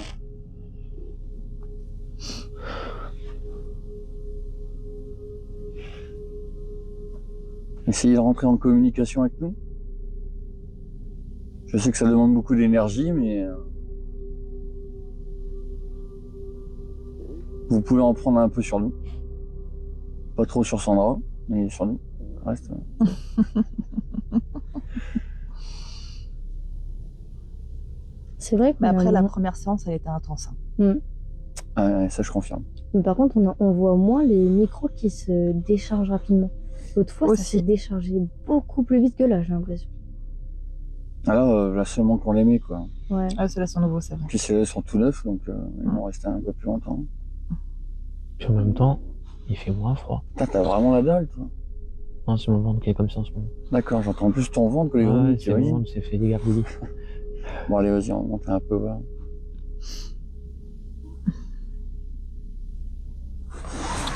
Essayez de rentrer en communication avec nous. Je sais que ça demande beaucoup d'énergie, mais vous pouvez en prendre un peu sur nous. Pas trop sur Sandra, mais sur nous. Le reste. C'est vrai que. Mais après, la première séance, elle était intense. Hein. Ah, ouais, ça, je confirme. Mais par contre, on voit moins les micros qui se déchargent rapidement. L'autre fois, ça Aussi. s'est déchargé beaucoup plus vite que là, j'ai l'impression. Alors, là, seulement qu'on les met, quoi. Ouais. Ah, ceux-là sont nouveaux, c'est vrai. Puis ceux-là sont tout neufs, donc ils vont rester un peu plus longtemps. Puis en même temps, il fait moins froid. Putain, t'as vraiment la dalle, toi. Non, c'est mon ventre qui est comme ça en ce moment. D'accord, j'entends plus ton ventre que les Ouais, grenouilles qui c'est mon rient. ventre, c'est fait des gargouillis. Bon, allez, vas-y, on monte un peu, voir.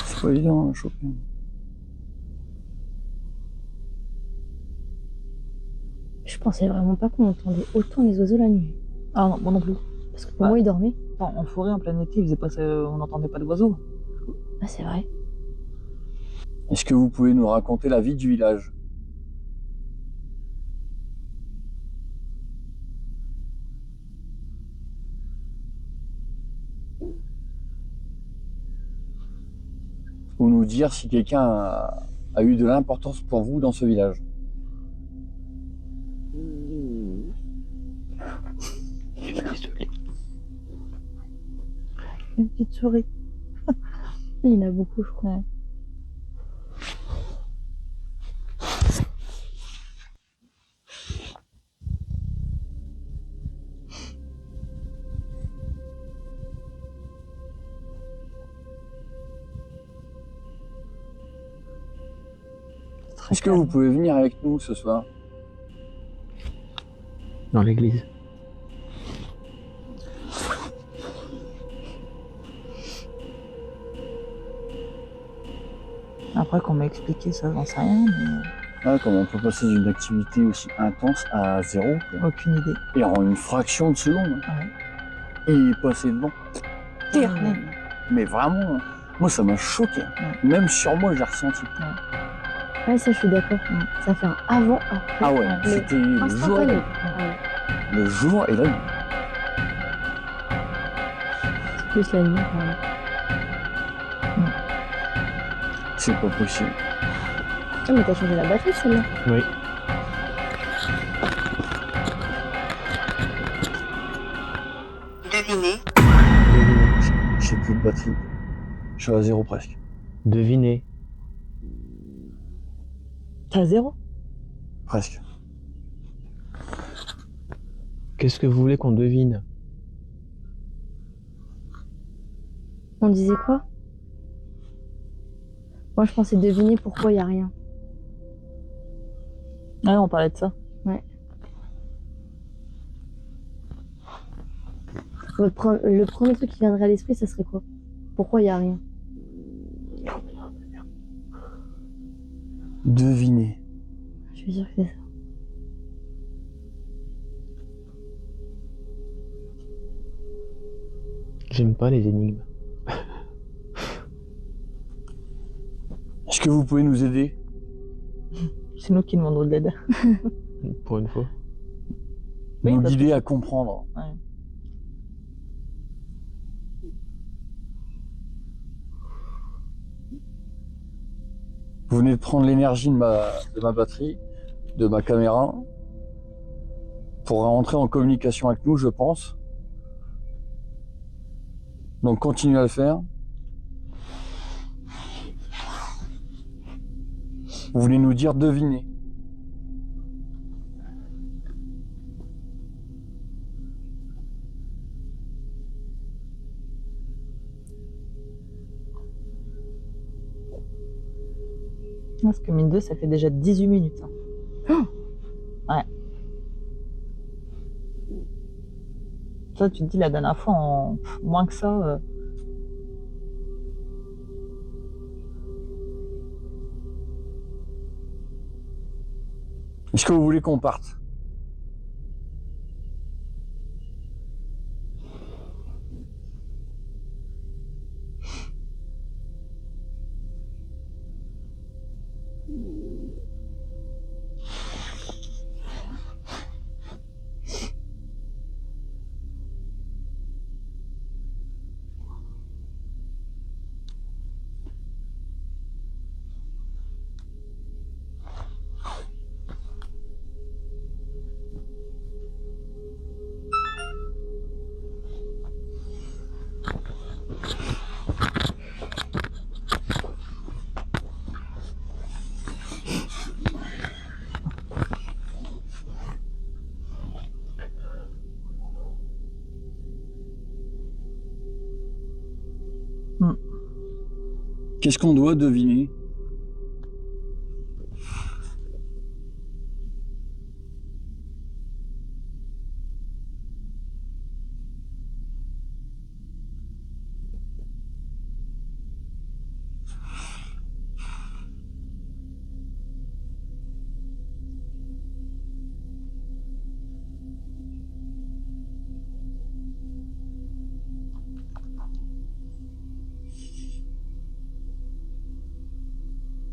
C'est pas évident à choper. Je pensais vraiment pas qu'on entendait autant les oiseaux la nuit. Ah non, moi non plus. Parce que pour moi, ils dormaient. En forêt, en plein été, il faisait pas ça, on n'entendait pas d'oiseaux. Ah, c'est vrai. Est-ce que vous pouvez nous raconter la vie du village? Ou nous dire si quelqu'un a eu de l'importance pour vous dans ce village? Désolé. Une petite souris. Il y en a beaucoup, je crois. Ouais. Est-ce que vous pouvez venir avec nous ce soir? Dans l'église. Après qu'on m'a expliqué ça, j'en sais rien, mais Ah, comment on peut passer d'une activité aussi intense à zéro, quoi. aucune idée. Et en une fraction de seconde. Ouais. Il est passé devant. Terminé. Mais vraiment, moi ça m'a choqué. Même sur moi, j'ai ressenti. Ouais, ça, je suis d'accord. Ça fait un avant-après. Ah ouais, Mais c'était le jour, instantané. et Ouais. le jour et la nuit. C'est plus la nuit, quand même. C'est pas possible. Ah, mais t'as changé la batterie, celle-là. Oui. Devinez. J'ai plus de batterie. Je suis à zéro presque. Devinez. T'as zéro? Presque. Qu'est-ce que vous voulez qu'on devine? On disait quoi? Moi, je pensais deviner pourquoi il n'y a rien. Ouais, on parlait de ça. Le premier truc qui viendrait à l'esprit, ça serait quoi? Pourquoi il n'y a rien? Devinez. Je suis sûre que c'est ça. J'aime pas les énigmes. Est-ce que vous pouvez nous aider? C'est nous qui demandons de l'aide. Pour une fois. Oui, Nous parce guider à comprendre. Ouais. Vous venez de prendre l'énergie de ma batterie, de ma caméra, pour rentrer en communication avec nous, je pense. Donc continuez à le faire. Vous voulez nous dire deviner. Parce que mine 2, ça fait déjà 18 minutes. Hein. Ouais. Toi, tu te dis la dernière fois, en moins que ça. Est-ce que vous voulez qu'on parte? Qu'est-ce qu'on doit deviner?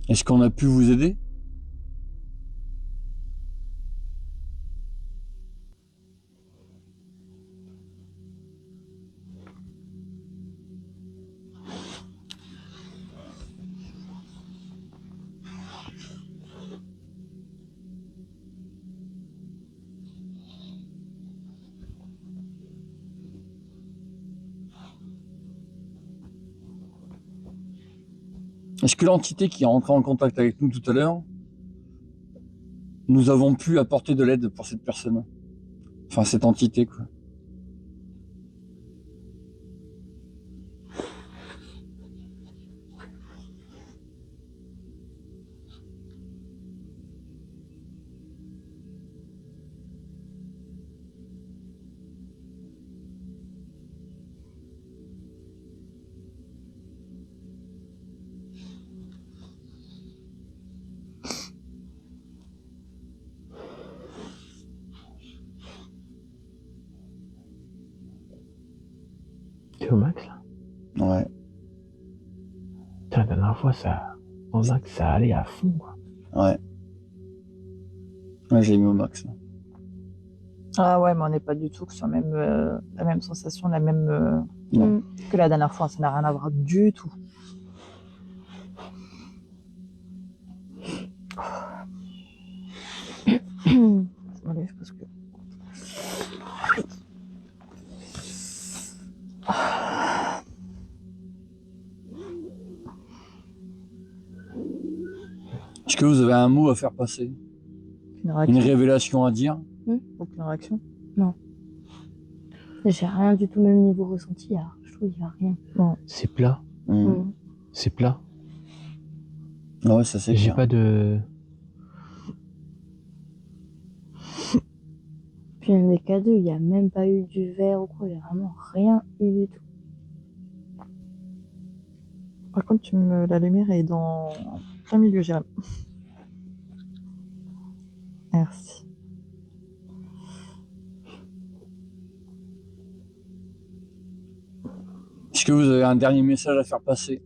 Est-ce qu'on a pu vous aider? Est-ce que l'entité qui est rentrée en contact avec nous tout à l'heure, nous avons pu apporter de l'aide pour cette personne? Enfin, cette entité, quoi. T'es au max là? Ouais. Putain, la dernière fois, ça. Au max, ça allait à fond, quoi. Ouais. Ouais, j'ai mis au max. Ah ouais, mais on n'est pas du tout sur la même sensation, la même Non. que la dernière fois. Ça n'a rien à voir du tout. Je me lève parce que. Est-ce que vous avez un mot à faire passer? Une Une réaction. révélation à dire? Aucune réaction. J'ai rien du tout, même niveau ressenti, là. Je trouve qu'il n'y a rien. C'est plat. Mm. C'est plat. Ouais, ça c'est J'ai clair. pas de. Puis même les cadeaux, il n'y a même pas eu du verre ou quoi. Il n'y a vraiment rien eu du tout. Par contre, la lumière est dans plein milieu, Jérém. Merci. Est-ce que vous avez un dernier message à faire passer?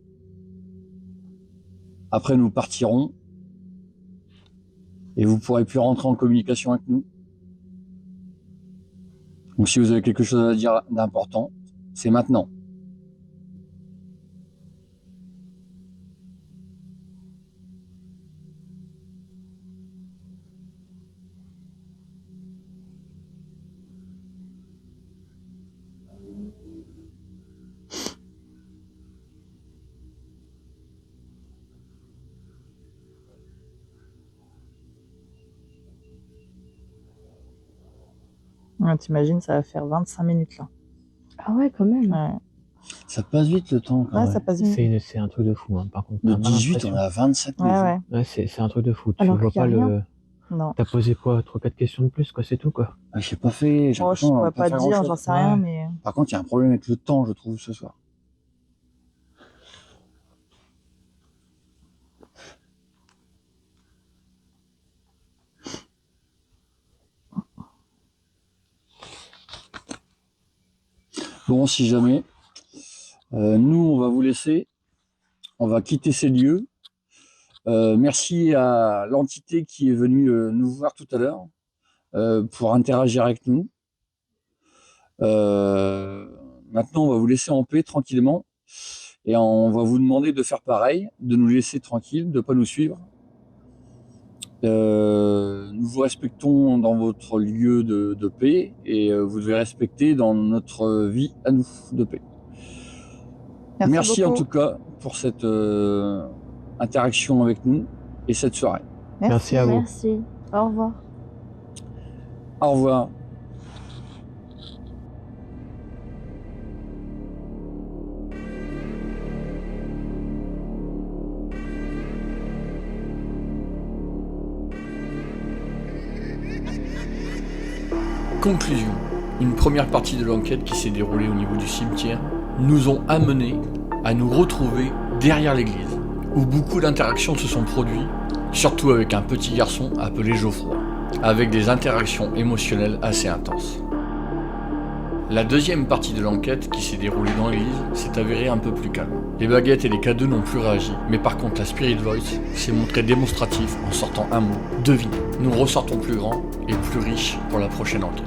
Après, nous partirons. Et vous pourrez plus rentrer en communication avec nous. Donc si vous avez quelque chose à dire d'important, c'est maintenant. Ouais, t'imagines, ça va faire 25 minutes là. Ah ouais, quand même. Ouais, Ça passe vite le temps quand ouais même. ça passe vite. C'est un truc de fou, hein. Par contre, De t'as pas 18, on l'impression. est à 27 Ouais, minutes. ouais. Ouais, c'est un truc de fou. Tu Alors vois qu'il y a pas rien. le. Non. T'as posé quoi? 3-4 questions de plus, quoi, c'est tout, quoi. Ah, j'ai pas fait, j'ai Moi, je l'impression pourrais de pas pas faire te dire, grand-chose. j'en sais rien, Ouais. mais. Par contre, il y a un problème avec le temps, je trouve, ce soir. Bon, si jamais, nous, on va vous laisser. On va quitter ces lieux. Merci à l'entité qui est venue nous voir tout à l'heure pour interagir avec nous. Maintenant, on va vous laisser en paix tranquillement et on va vous demander de faire pareil, de nous laisser tranquilles, de ne pas nous suivre. Nous vous respectons dans votre lieu de paix et vous devez respecter dans notre vie à nous de paix. Merci en beaucoup. tout cas pour cette interaction avec nous et cette soirée. Merci à vous. Merci. Au revoir. Au revoir. Conclusion. Une première partie de l'enquête qui s'est déroulée au niveau du cimetière nous ont amenés à nous retrouver derrière l'église, où beaucoup d'interactions se sont produites, surtout avec un petit garçon appelé Geoffroy, avec des interactions émotionnelles assez intenses. La deuxième partie de l'enquête qui s'est déroulée dans l'église s'est avérée un peu plus calme. Les baguettes et les K2 n'ont plus réagi, mais par contre la Spirit Voice s'est montrée démonstrative en sortant un mot, devine. Nous ressortons plus grand et plus riche pour la prochaine enquête.